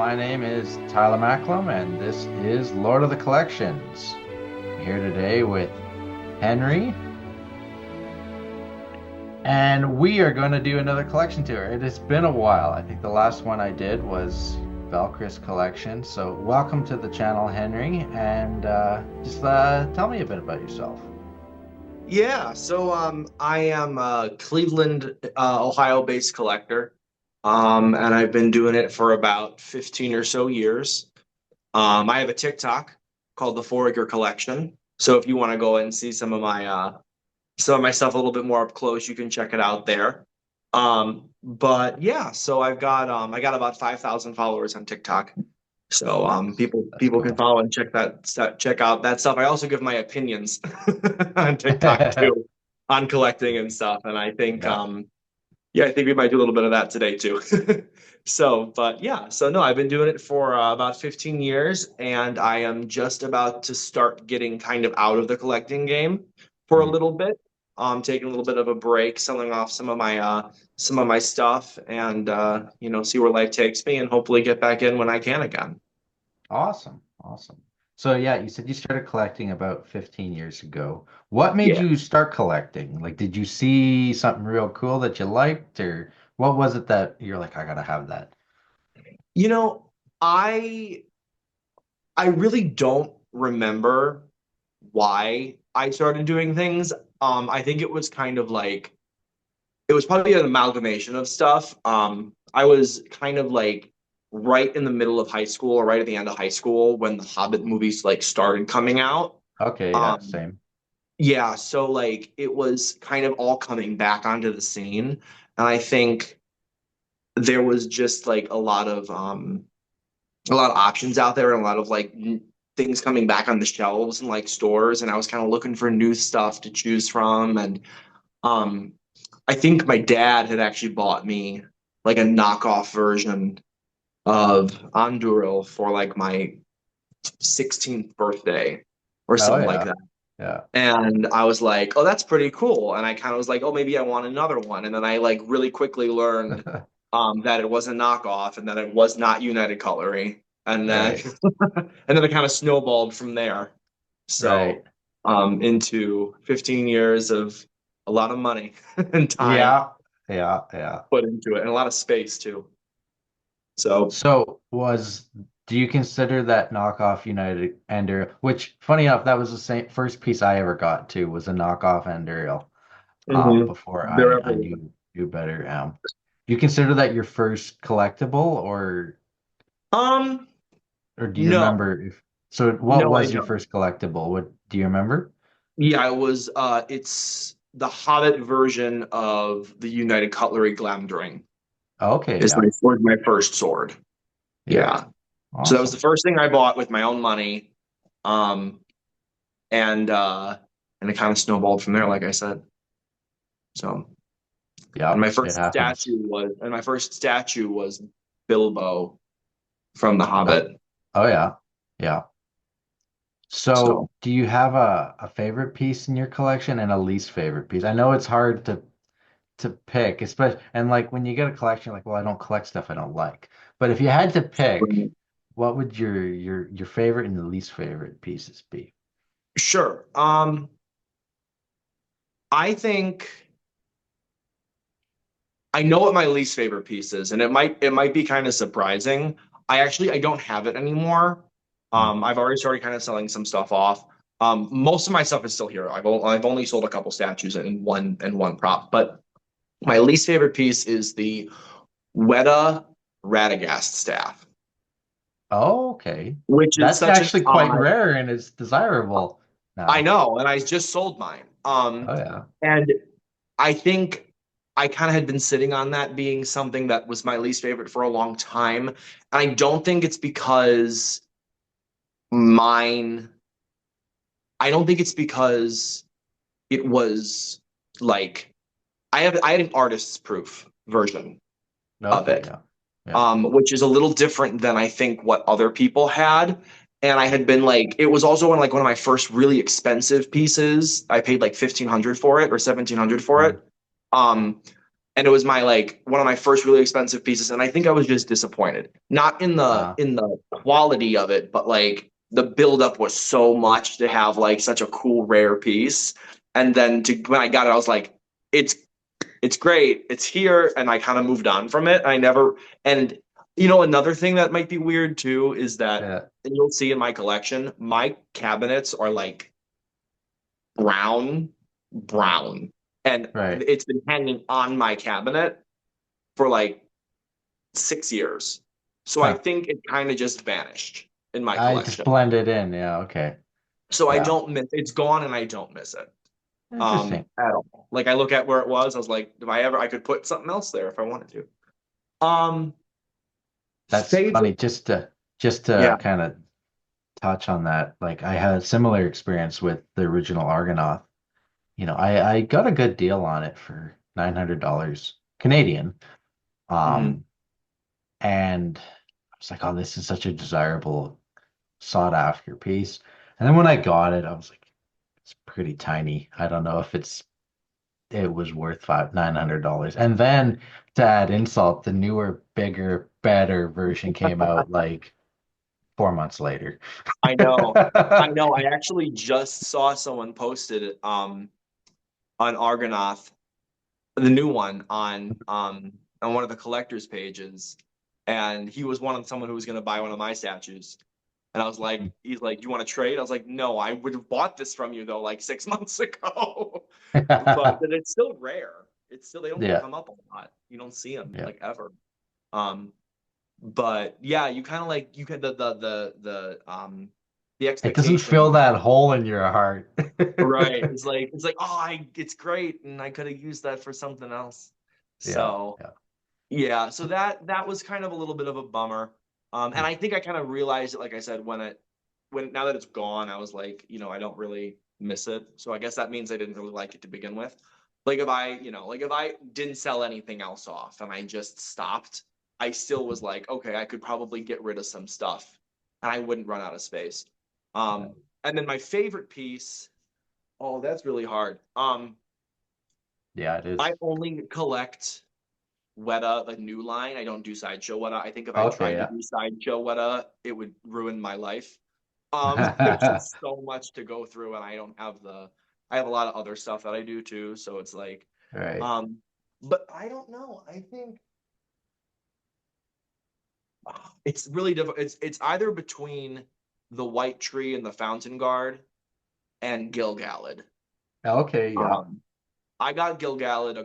My name is Tyler Macklem, and this is Lord of the Collections. I'm here today with Henry, and we are going to do another collection tour. It has been a while. I think the last one I did was Velcris Collection. So, welcome to the channel, Henry, and just tell me a bit about yourself. I am a Cleveland, Ohio-based collector, and I've been doing it for about 15 or so years. I have a TikTok called the Foraker Collection. So if you want to go and see some of my stuff a little bit more up close, you can check it out there. But yeah, so I got about 5,000 followers on TikTok. So Nice. That's people can cool. follow and check out that stuff. I also give my opinions on TikTok too on collecting and stuff. And I think Yeah. yeah, I think we might do a little bit of that today too. So no, I've been doing it for about 15 years, and I am just about to start getting kind of out of the collecting game for a Mm. little bit. Taking a little bit of a break, selling off some of my stuff, and see where life takes me, and hopefully get back in when I can again. Awesome. Awesome. So yeah, you said you started collecting about 15 years ago. What made Yeah. you start collecting? Like, did you see something real cool that you liked, or what was it that you're like, I gotta have that? You know, I I really don't remember why I started doing things. I think it was kind of like it was probably an amalgamation of stuff. I was kind of like right in the middle of high school or right at the end of high school when the Hobbit movies like started coming out. Okay, yeah, Um, same. yeah, so like it was kind of all coming back onto the scene. And I think there was just like a lot of options out there and a lot of like things coming back on the shelves and like stores, and I was kind of looking for new stuff to choose from. And um I think my dad had actually bought me like a knockoff version of Anduril for like my 16th birthday or Oh something like yeah, that. yeah. And I was like, oh, that's pretty cool. And I kind of was like, oh, maybe I want another one. And then I like really quickly learned that it was a knockoff and that it was not United Cutlery. And then Right, and then it kind of snowballed from there. right. So into 15 years of a lot of money and time Yeah, yeah, yeah. put into it and a lot of space too. So So do you consider that knockoff United Ender, which funny enough, that was the same first piece I ever got too, was a knockoff Endurial, mhm. before They're I everywhere. knew better. Do you consider that your first collectible, Um, or do you no, remember if so what no, I was your don't. first collectible? What do you remember? Yeah, it's the Hobbit version of the United Cutlery Glamdring Okay, is yeah. was my first sword. Yeah. Yeah. So that was the Awesome. first thing I bought with my own money. Um, and uh and it kind of snowballed from there, like I said. So Yeah, it happens. and my first statue was Bilbo from The Oh, Hobbit. oh yeah. Yeah. So, So do you have a favorite piece in your collection and a least favorite piece? I know it's hard to pick, especially and like when you get a collection, like, well, I don't collect stuff I don't like. But if you had to pick, what would your favorite and the least favorite pieces be? sure. I think I know what my least favorite piece is, and it might be kind of surprising. I don't have it anymore. Hmm. I've already started kind of selling some stuff off. Most of my stuff is still here. I've only sold a couple statues and one prop, but my least favorite piece is the Weta Radagast staff, Oh, okay. which is That's such an actually quite odd. rare and it's desirable I now. know, and I just sold mine. Oh yeah. And I think I kind of had been sitting on that being something that was my least favorite for a long time. And I don't think it's because mine, I don't think it's because it was like I had an artist's proof version of Okay, it, yeah. Yeah. which is a little different than I think what other people had. And I had been like, it was also in like one of my first really expensive pieces. I paid like 1,500 for it or 1,700 for Mm. it. Um, and it was my like one of my first really expensive pieces, and I think I was just disappointed. Not in Uh, the quality of it, but like the buildup was so much to have like such a cool rare piece. And then to when I got it, I was like, it's it's great, it's here, and I kind of moved on from it. I never and another thing that might be weird too is that, yeah, and you'll see in my collection, my cabinets are like brown, brown, and right. it's been hanging on my cabinet for like 6 years. So I Huh. think it kind of just vanished in my I just collection. blended in. Yeah, okay. So I Yeah. don't miss it's gone and I don't miss it. Interesting. At all. Like I look at where it was, I was like, if I ever I could put something else there if I wanted to. Um That's funny. favorite Just to yeah. kind of touch on that. Like I had a similar experience with the original Argonaut. I got a good deal on it for $900 Canadian. Mhm. Um, and I was like, oh, this is such a desirable, sought after piece. And then when I got it, I was like, it's pretty tiny. I don't know if it was worth $900. And then to add insult, the newer, bigger, better version came out like 4 months later. I know. I know. I actually just saw someone posted on Argonath, the new one on one of the collectors pages, and he was someone who was going to buy one of my statues. And I was like, he's like, "Do you want to trade?" I was like, "No, I would have bought this from you though, like 6 months ago." But it's still rare. It's still they don't Yeah, come up a lot. You don't see them yeah. like ever. Um, but yeah, you kind of like you can the It doesn't expectation. fill that hole in your heart. Right. It's like, oh, it's great, and I could have used that for something else. Yeah, So yeah. yeah, so that was kind of a little bit of a bummer. And I think I kind of realized it, like I said, when now that it's gone, I was like, I don't really miss it. So I guess that means I didn't really like it to begin with. Like if I didn't sell anything else off and I just stopped, I still was like, okay, I could probably get rid of some stuff and I wouldn't run out of space. Yeah, And then my favorite piece, oh, that's really hard. yeah, it I is. only collect Weta, the new line. I don't do sideshow Weta. I think if I Okay, tried to yeah. do sideshow Weta, it would ruin my life. There's just so much to go through, and I have a lot of other stuff that I do too. So it's like, Right. um, but I don't know. I think it's really difficult. It's either between the White Tree and the Fountain Guard and Gilgalad. Okay, yeah. Um, I got Gilgalad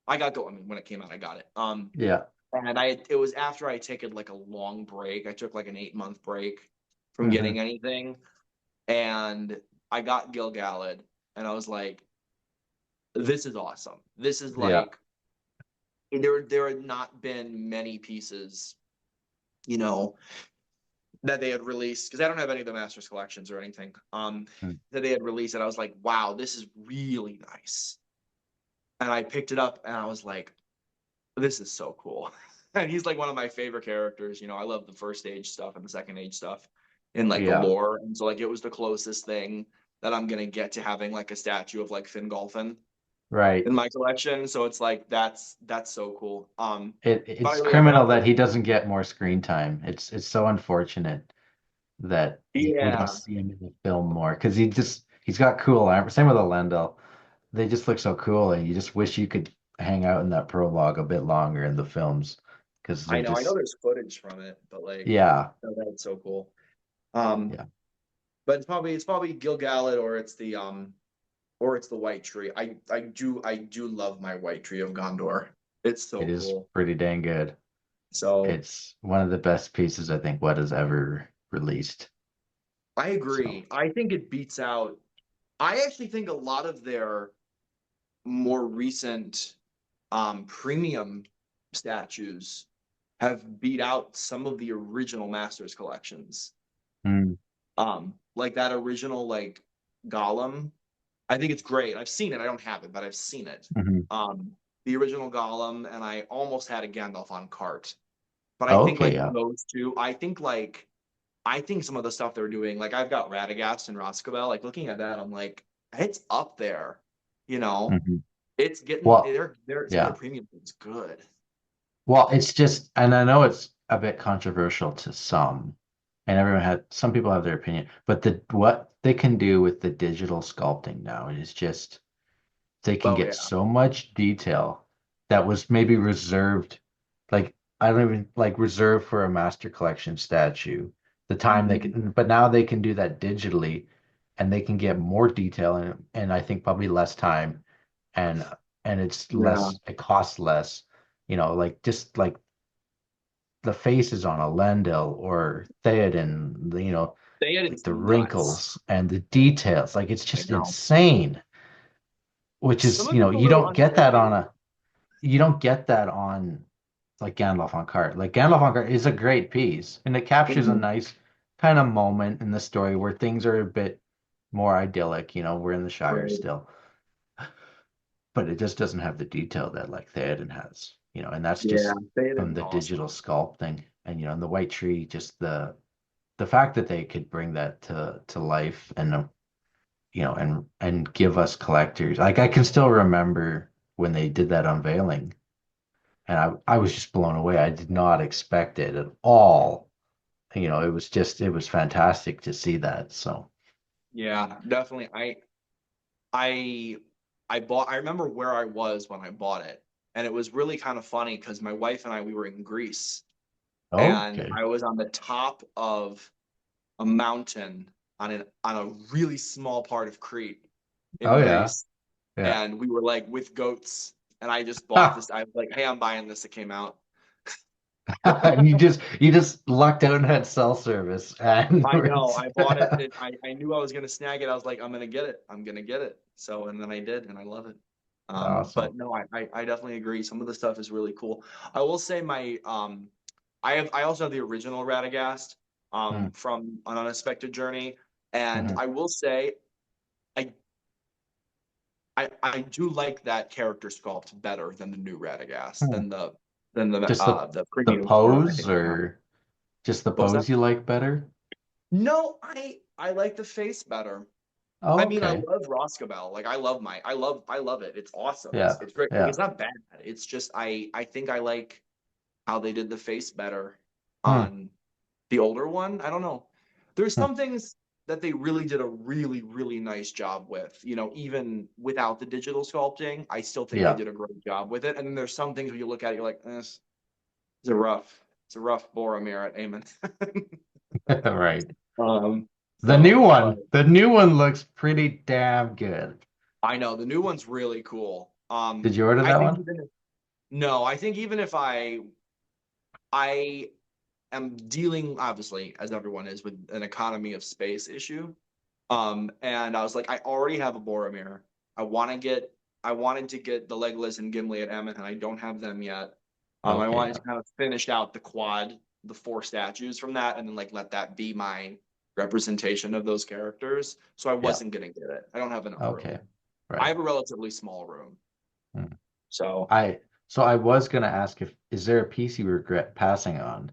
I got Go. I mean, when it came out, I got it. Yeah. And it was after I taken like a long break. I took like an 8 month break from Hmm. getting anything, and I got Gilgalad, and I was like, "This is awesome. This is Yeah. like there had not been many pieces, you know, that they had released because I don't have any of the Masters collections or anything. Mm. That they had released, and I was like, wow, this is really nice. And I picked it up, and I was like, this is so cool. And he's like one of my favorite characters. I love the first age stuff and the second age stuff in like the Yeah. lore. And so like it was the closest thing that I'm gonna get to having like a statue of like Fingolfin Right. in my collection. So it's like that's so cool. But I It's really criminal I that he doesn't get more screen time. It's so unfortunate that we don't yeah, see him in the film more because he's got cool armor. Same with Elendil. They just look so cool, and you just wish you could hang out in that prologue a bit longer in the films because they're I know just there's footage from it, but like yeah, oh, that's so cool. Um, yeah. but it's probably Gilgalad or it's the White Tree. I do love my White Tree of Gondor. It's so It is cool. pretty dang good. So It's one of the best pieces I think what has ever released. I So, agree. I think it beats out. I actually think a lot of their more recent premium statues have beat out some of the original Masters collections. mm, Like that original like Gollum. I think it's great. I've seen it. I don't have it, but I've seen it. mhm. Um, the original Gollum, and I almost had a Gandalf on cart. But I think Okay, like yeah. those two, I think some of the stuff they're doing, like I've got Radagast and Roscabel, like looking at that, I'm like, it's up there, you know? Mhm. It's getting Well, they're some of yeah. the premium is good. Well, it's just, and I know it's a bit controversial to some, and everyone had, some people have their opinion, but what they can do with the digital sculpting now is just, they can Oh get yeah. so much detail that was maybe reserved, like, I don't even like reserved for a master collection statue. The time they Mhm. can, but now they can do that digitally and they can get more detail and I think probably less time and it's Yeah. less, it costs less, like just like the faces on a Lendl or Theoden, like Theoden's the nuts. wrinkles and the details, like it's I just know. insane, which Some is, of it's a you little don't get that unsettling. on you don't get that on like Gandalf on cart. Like Gandalf on cart is a great piece and it captures a Mhm. nice kind of moment in the story where things are a bit more idyllic, we're in the Shire Right. still, but it just doesn't have the detail that like Theoden has, and that's Yeah, just from Theoden's the digital awesome. sculpting and and the white tree, just the fact that they could bring that to life and and give us collectors. Like I can still remember when they did that unveiling and I was just blown away. I did not expect it at all. It was just it was fantastic to see that. So, Yeah, definitely. I I remember where I was when I bought it. And it was really kind of funny because my wife and I we were in Greece and okay. I was on the top of a mountain on a really small part of Crete in Oh yeah. Greece. Yeah. And we were like with goats. And I just bought this. I was like, hey, I'm buying this. It came out. And you just lucked out and had cell service and I know. I bought it. I knew I was going to snag it. I was like, I'm going to get it. I'm going to get it. So, and then I did, and I love it. But awesome. no, I definitely agree. Some of the stuff is really cool. I will say I also have the original Radagast, Hmm. from An Unexpected Journey. And Hmm. I will say, I, I do like that character sculpt better than the new Radagast, Hmm. than Just the the premium form, I pose think. or just the What was that? pose you like better? No, I like the face better. Oh, I mean, I okay. love Roscabel. Like I love it. It's awesome. Yeah. It's great. Like Yeah. it's not bad. It's just I think I like how they did the face better Hmm. on the older one. I don't know. There's Hmm. some things that they really did a really nice job with. Even without the digital sculpting, I still think they Yeah. did a great job with it. And then there's some things when you look at it, you're like, it's a rough Boromir at Aemon. Right. But The new one looks pretty damn good. I know the new one's really cool. Did you order I that think one? even if no, I think even if I am dealing obviously as everyone is with an economy of space issue. And I was like, I already have a Boromir. I want to get I wanted to get the Legolas and Gimli at Emmett, and I don't have them yet. I Okay, wanted yeah. to kind of finish out the quad, the four statues from that, and then like let that be my representation of those characters. So I Yeah. wasn't gonna get it. I don't have enough room. Okay. I Right. have a relatively small room. Hmm. So I was gonna ask if is there a piece you regret passing on?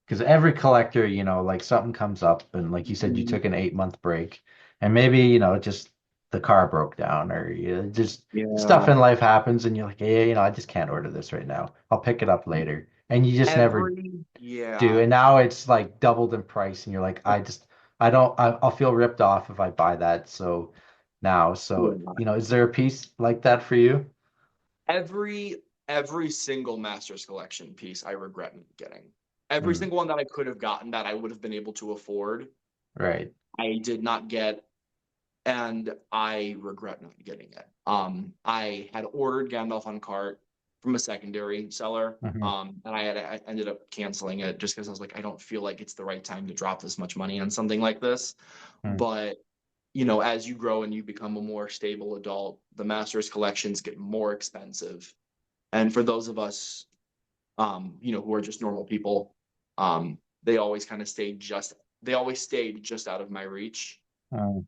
Because every collector, like something comes up and like you said, you mhm, took an 8 month break and maybe, just the car broke down or just stuff yeah. in life happens and you're like, yeah, I just can't order this right now. I'll pick it up later. And you just never do. Yeah. And now it's like doubled in price and you're like, I don't, I'll feel ripped off if I buy that. So now, Yeah. is there a piece like that for you? Every single Masters Collection piece I regret not getting. Every Mm, single one that I could have gotten that I would have been able to afford, right. I did not get, and I regret not getting it. I had ordered Gandalf on cart from a secondary seller, Hmm. and I ended up canceling it just because I was like, I don't feel like it's the right time to drop this much money on something like this. Mm, But as you grow and you become a more stable adult, the Masters collections get more expensive. And for those of us, who are just normal people, they always kind of they always stayed just out of my reach, mm,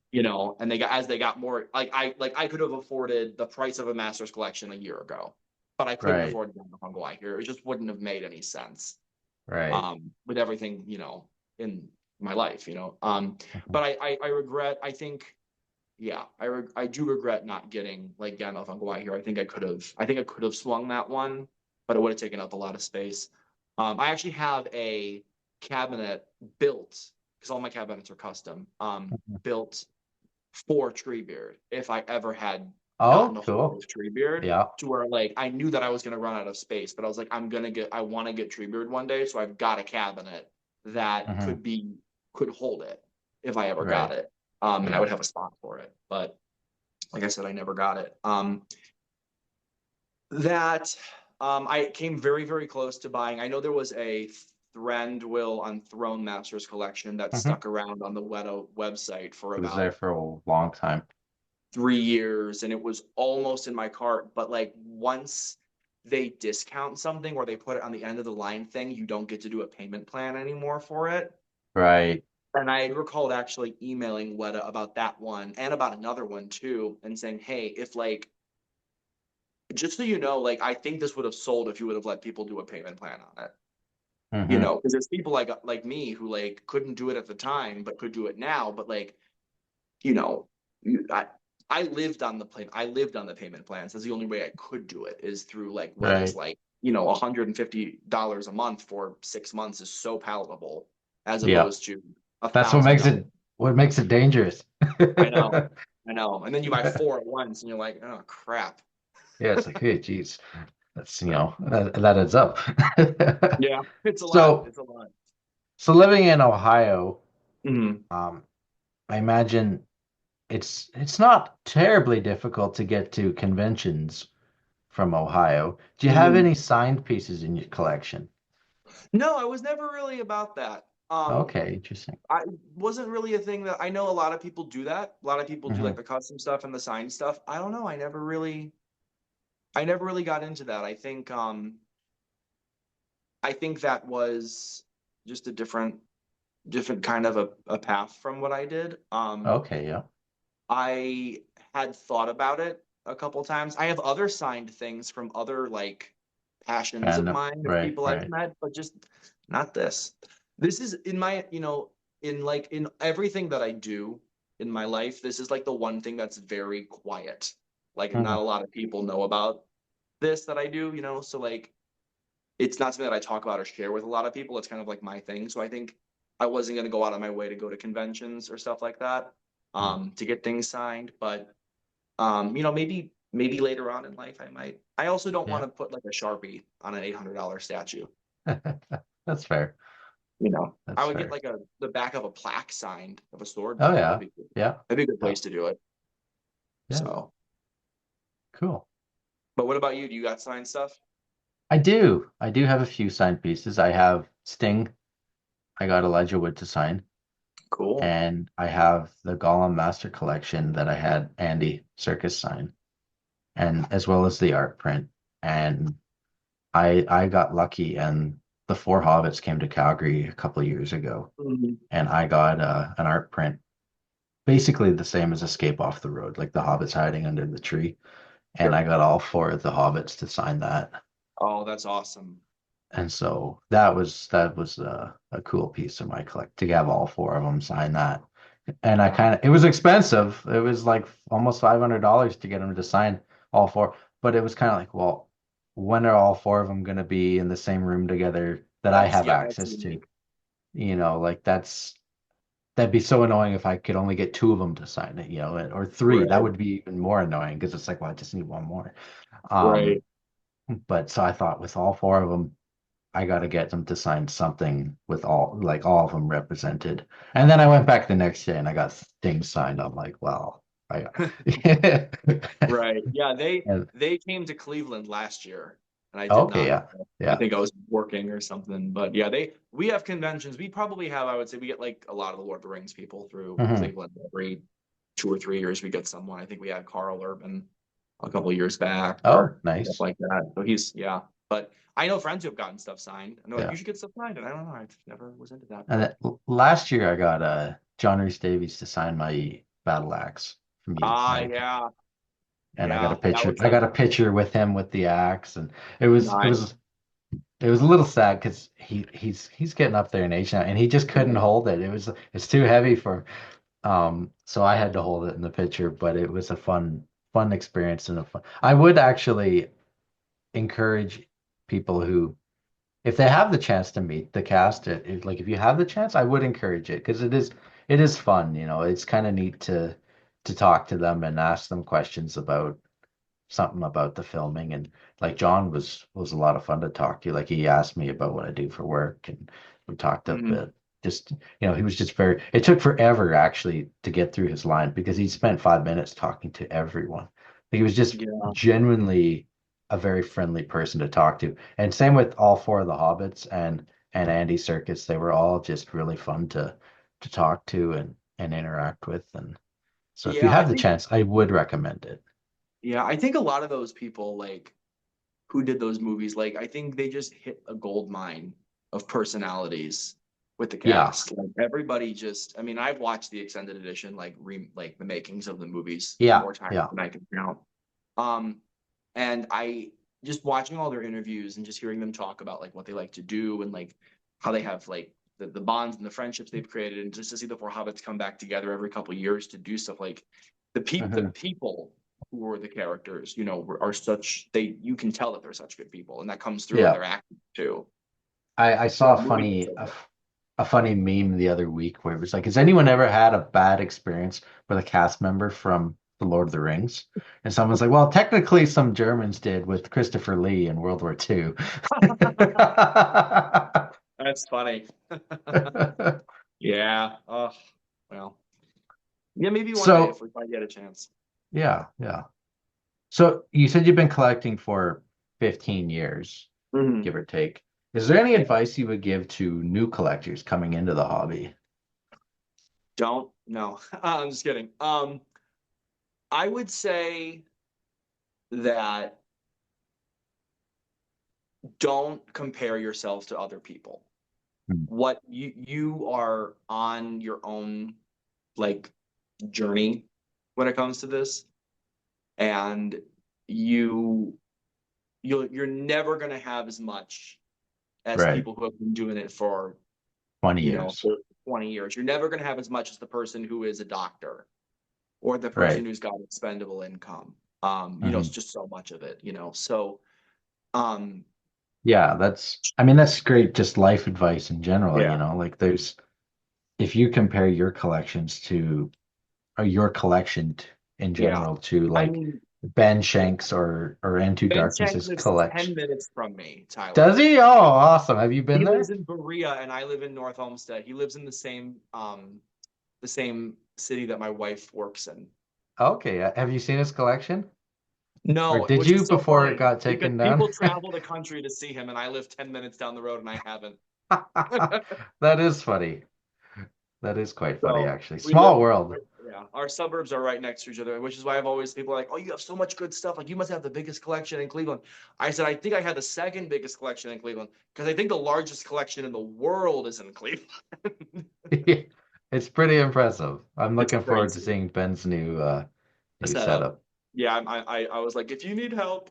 and as they got more, I could have afforded the price of a Masters collection a year ago, but I couldn't right. afford the Fungal Eye here. It just wouldn't have made any sense, Right. with everything, in my life. Mhm. But I regret, I think, yeah, I do regret not getting like Gandalf Uncle White here. I think I could have swung that one, but it would have taken up a lot of space. I actually have a cabinet built because all my cabinets are custom. Mhm. Built for Treebeard if I ever had gotten Oh, a hold cool. of Treebeard Yeah, to where like I knew that I was gonna run out of space, but I was like, I want to get Treebeard one day, so I've got a cabinet that hmm could hold it if I ever got right. it. And I Yeah. would have a spot for it. But like I said, I never got it. That I came very, very close to buying. I know there was a Thranduil on Throne Masters collection that hmm stuck around on the Weta website for It was there about for a long time. 3 years, and it was almost in my cart. But like once they discount something or they put it on the end of the line thing, you don't get to do a payment plan anymore for it. Right. And I recalled actually emailing Weta about that one and about another one too, and saying, hey, if like just so you know, like I think this would have sold if you would have let people do a payment plan on it. hmm Because there's people like me who like couldn't do it at the time, but could do it now. But like, you know, I lived on the plane. I lived on the payment plans. That's the only way I could do it is through like Weta's Right. like, $150 a month for 6 months is so palatable as Yeah. opposed to a That's thousand dollars. what makes it dangerous. I know. I know. And then you buy four at once and you're like, oh crap. Yeah, it's like, hey, geez, So that adds up. yeah, it's a lot. So, It's a lot. so living in Ohio, Mhm. um, I imagine it's not terribly difficult to get to conventions from Ohio. Do you have Mhm. any signed pieces in your collection? No, I was never really about that. Okay, interesting. I wasn't really a thing that I know a lot of people do that. A lot of people do like hmm the custom stuff and the signed stuff. I don't know. I never really got into that. I think that was just a different kind of a path from what I did. Okay, yeah. I had thought about it a couple times. I have other signed things from other like passions of Fandom. mine of Right, people I've right. met, but just not this. This is in my, in everything that I do in my life, this is like the one thing that's very quiet. Like hmm not a lot of people know about this that I do, so like it's not something that I talk about or share with a lot of people. It's kind of like my thing. So I think I wasn't going to go out of my way to go to conventions or stuff like that to get things signed. But maybe later on in life I might. I also don't want Yeah. to put like a Sharpie on an $800 statue. That's fair. I That's would get fair. like the back of a plaque signed of a sword Oh though. That'd yeah. be cool. Yeah. That'd be a good Yeah. place to do it. Yeah. So, Cool. but what about you? Do you got signed stuff? I do. I do have a few signed pieces. I have Sting. I got Elijah Wood to sign. Cool. And I have the Gollum Master Collection that I had Andy Circus sign, and as well as the art print. And I got lucky, and the Four Hobbits came to Calgary a couple of years ago, Mhm. and I got an art print, basically the same as Escape Off the Road, like the Hobbits hiding under the tree. And I Sure. got all four of the Hobbits to sign that. Oh, that's awesome. And so that was a cool piece of my collect to have all four of them sign that. And I Yeah. kind of it was expensive. It was like almost $500 to get them to sign all four. But it was kind of like, well, when are all four of them going to be in the same room together that I have That's access to? unique. Like that'd be so annoying if I could only get two of them to sign it, or three. That Right. would be even more annoying because it's like, well, I just need one more. Um, Right. but so I thought with all four of them, I got to get them to sign something with all of them represented. And then I went back the next day and I got things signed. I'm like, well, I Right. Yeah, they and they came to Cleveland last year, and I did okay, not. yeah, I yeah, think I was working or something. But yeah, we have conventions. We probably have, I would say, we get like a lot of the Lord of the Rings people through hmm Cleveland every 2 or 3 years. We get someone. I think we had Carl Urban a couple of years back Oh, or stuff nice, like that. So he's yeah. But I know friends who have gotten stuff signed, and they're like, yeah. "You should get stuff signed." And I don't know. I never was into that, And but last year I got John Rhys Davies to sign my battle axe for me to sign, yeah, and I got a yeah, that picture. was I a got a picture with him with the axe, and it was it nice. was it was a little sad because he's getting up there in age now, and he just couldn't Right. hold it. It's too heavy for him. So I had to hold it in the picture, but it was a fun experience and a fun. I would actually encourage people who, if they have the chance to meet the cast, like if you have the chance, I would encourage it because it is fun, It's kind of neat to talk to them and ask them questions about something about the filming. And like John was a lot of fun to talk to. Like he asked me about what I do for work, and we talked a Hmm. bit. Just he was just very. It took forever actually to get through his line because he spent 5 minutes talking to everyone. He was just Yeah. genuinely a very friendly person to talk to. And same with all four of the Hobbits and Andy Serkis. They were all just really fun to talk to and interact with. And so if you Yeah, I have the think chance, I would recommend it. yeah, I think a lot of those people like who did those movies, like I think they just hit a gold mine of personalities with the Yeah. cast. Like everybody just, I mean, I've watched the extended edition, like the makings of the movies Yeah, more times yeah. than I can count. Um, and I just watching all their interviews and just hearing them talk about like what they like to do and like how they have like the bonds and the friendships they've created, and just to see the four hobbits come back together every couple of years to do stuff like the Mhm. people who are the characters, are such they you can tell that they're such good people, and that comes through in Yeah. their acting too. I So saw the movie is so good. a funny meme the other week where it was like, has anyone ever had a bad experience with a cast member from The Lord of the Rings? And someone's like, well, technically some Germans did with Christopher Lee in World War II. That's funny. Yeah. Oh, well. Yeah, maybe one day So, if I get a chance. yeah, yeah. So you said you've been collecting for 15 years, Mhm. give or take. Is there any Yeah. advice you would give to new collectors coming into the hobby? Don't no. I'm just kidding. I would say that don't compare yourself to other people. Hmm. What you are on your own like journey when it comes to this, and you you're never going to have as much as Right. people who have been doing it for 20 years. for 20 years. You're never going to have as much as the person who is a doctor or the person Right. who's got expendable income. It's Mhm. just so much of it, so um Yeah, I mean, that's great, just life advice in general, yeah. like if you compare your collections to, or your collection in Yeah. general to I like mean, Ben Shanks or Into Ben Shank Darkness's lives collection. 10 minutes from me, Does Tyler. he? Oh, awesome. Have you been He lives there? in Berea and I live in North Olmsted. He lives in the same city that my wife works in. Okay. Have you sid his collection? Or No, did which you is so before it funny got because taken down? people travel the country to see him and I live 10 minutes down the road and I haven't. That is funny. That is quite funny, So actually. we live, Small world. yeah, our suburbs are right next to each other, which is why I've always people are like, oh, you have so much good stuff. Like you must have the biggest collection in Cleveland. I said, I think I had the second biggest collection in Cleveland because I think the largest collection in the world is in Cleveland. It's pretty impressive. I'm It's looking forward to crazy. seeing Ben's new Setup. setup. Yeah, I was like, if you need help,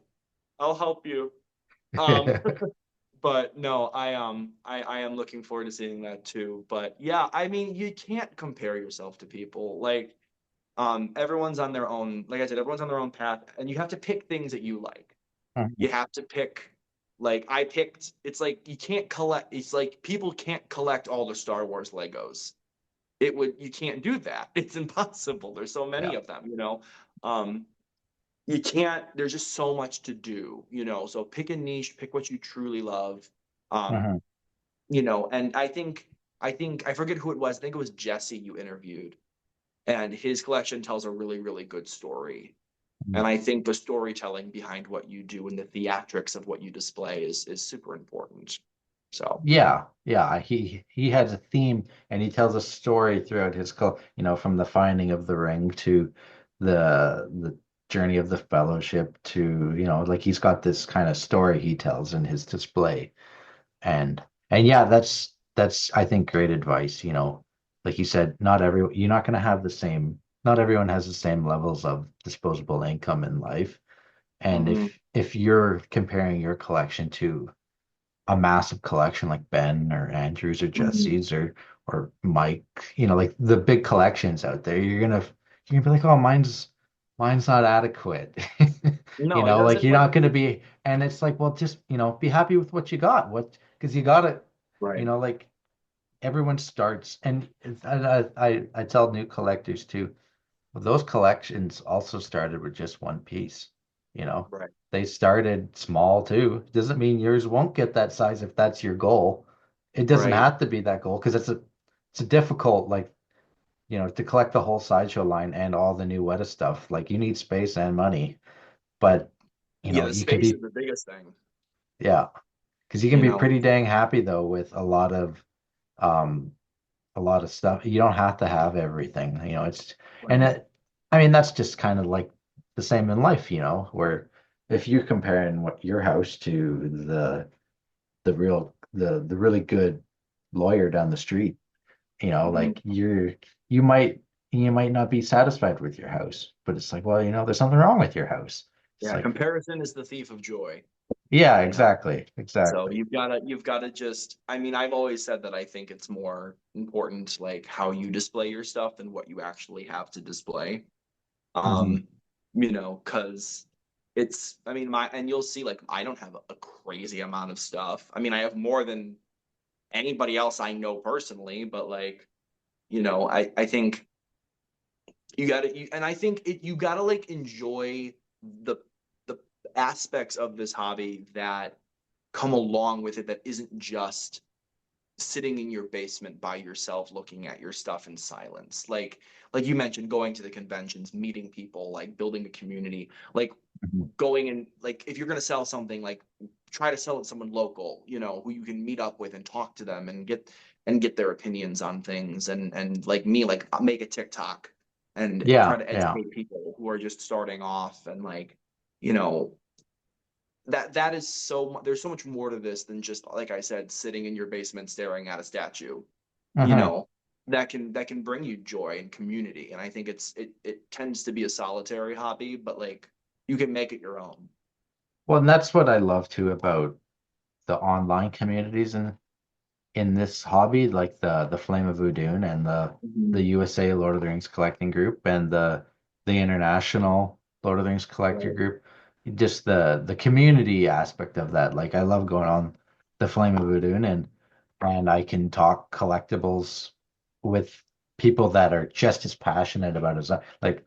I'll help you. Um, but no, I am looking forward to seeing that too. But yeah, I mean, you can't compare yourself to people. Like, everyone's on their own, like I said, everyone's on their own path, and you have to pick things that you like. Mhm. You have to pick, like I picked, it's like you can't collect, it's like people can't collect all the Star Wars Legos. You can't do that. It's impossible. There's so many Yeah. of them. Um, you can't, there's just so much to do. So pick a niche, pick what you truly love. Um, Mhm. and I forget who it was. I think it was Jesse you interviewed, and his collection tells a really, really good story. Mhm. And I think the storytelling behind what you do and the theatrics of what you display is super important. So Yeah, yeah. He has a theme and he tells a story throughout from the finding of the ring to the journey of the fellowship to, like he's got this kind of story he tells in his display. And and yeah, that's I think great advice, Like you said, you're not gonna have not everyone has the same levels of disposable income in life. And mhm. if you're comparing your collection to a massive collection like Ben or Andrews or Mhm. Jesse's or Mike, like the big collections out there, you're gonna be like, oh, mine's not adequate. No, it Like doesn't you're like not gonna be, and it's like, well, just be happy with what you got. Because you got it, right, like everyone starts, and I tell new collectors too. Well, those collections also started with just one piece, you know. right, They started small too. Doesn't mean yours won't get that size if that's your goal. It doesn't right. have to be that goal because it's a difficult like, to collect the whole sideshow line and all the new Weta stuff. Like you need space and money, but Yeah, the you can space is be the biggest thing, yeah, because you can you be know. pretty dang happy though with um a lot of stuff. You don't have to have everything, and Right. it, I mean, that's just kind of like the same in life, where if you're comparing what your house to the really good lawyer down the street, Mhm. like you might you might not be satisfied with your house, but it's like, well, there's something wrong with your house. It's Yeah, like, comparison is the thief of joy, yeah, you know. exactly, So exactly. you've gotta just, I mean, I've always said that I think it's more important like how you display your stuff than what you actually have to display. Hmm. Um, because I mean, and you'll see like I don't have a crazy amount of stuff. I mean, I have more than anybody else I know personally, but like, I think and I think you gotta like enjoy the the aspects of this hobby that come along with it that isn't just sitting in your basement by yourself looking at your stuff in silence. Like you mentioned, going to the conventions, meeting people, like building a community, like Hmm. going and like if you're gonna sell something, like try to sell it to someone local, who you can meet up with and talk to them and get their opinions on things and like me, like make a TikTok and try Yeah, to yeah. educate people who are just starting off and like, you know, that is there's so much more to this than just like I said, sitting in your basement staring at a statue, you Hmm. know, that can bring you joy and community. And I think it tends to be a solitary hobby, but like you can make it your own. Well, and that's what I love too about the online communities in this hobby, like the Flame of Voodoo and the Mhm. USA Lord of the Rings collecting group and the international Lord of the Rings collector Right. group. Just the community aspect of that. Like I love going on the Flame of Voodoo and I can talk collectibles with people that are just as passionate about it. Like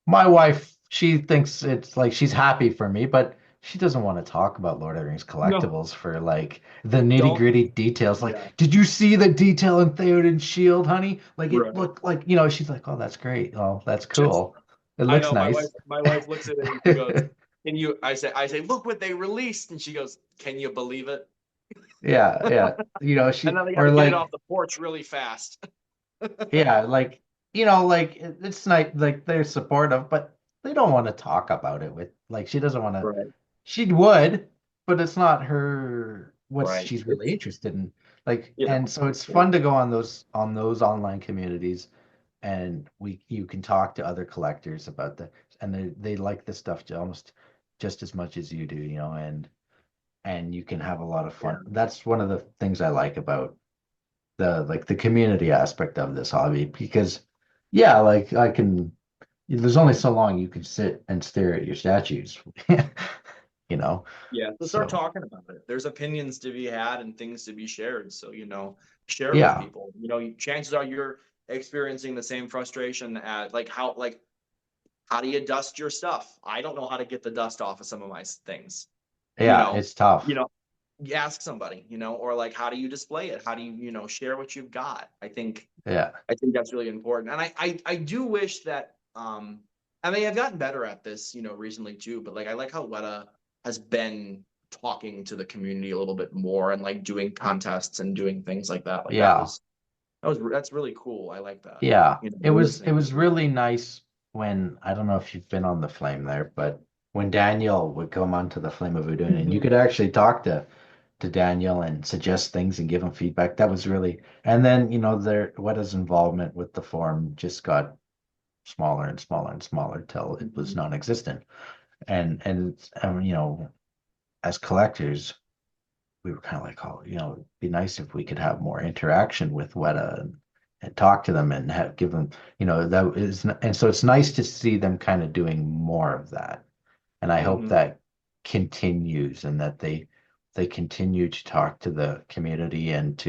my wife, she thinks it's like she's happy for me, but she doesn't want to talk about Lord of the Rings No, collectibles for like the nitty don't. gritty details. Like, Yeah. did you see the detail in Theoden's shield, honey? Like it Right. looked like, she's like, oh, that's great. Oh, that's Just cool. It I looks know nice. my wife looks at it and she goes, "Can you?" I say, "Look what they released," and she goes, "Can you believe it?" Yeah, yeah. And She then they got or to get it off like the porch really fast. yeah, like like it's nice, like they're supportive, but they don't want to talk about it with like she doesn't want to. Right. She would, but it's not her what Right. she's really It's interested in. Like, you and know. so it's Yeah. fun to go on those online communities and you can talk to other collectors about and they like this stuff almost just as much as you do, and you can have a lot of fun. Yeah. That's one of the things I like about the community aspect of this hobby because yeah, like I can there's only so long you can sit and stare at your statues, you know. Yeah. So start So talking about it. There's opinions to be had and things to be shared. So, share it with yeah, people. Chances are you're experiencing the same frustration at like how do you dust your stuff? I don't know how to get the dust off of some of my things. You yeah, know, it's you tough. know, you ask somebody, or like how do you display it? How do you share what you've got? Yeah, I think that's really important. And I do wish that I mean I've gotten better at this, recently too, but like I like how Weta has been talking to the community a little bit more and like doing contests and doing things like that. Like yeah, that's really cool. I like that. yeah. It was it Listening was to it. really nice when I don't know if you've been on the Flame there, but when Daniel would come onto the Flame of Udun and you Mhm. could actually talk to Daniel and suggest things and give him feedback. That was really, and then what his involvement with the forum just got smaller and smaller and smaller till it was Mhm. non-existent. And as collectors, we were kind of like, oh, it'd be nice if we could have more interaction with Weta and talk to them and give them, that is, and so it's nice to see them kind of doing more of that. And I hope Hmm. that continues and that they continue to talk to the community and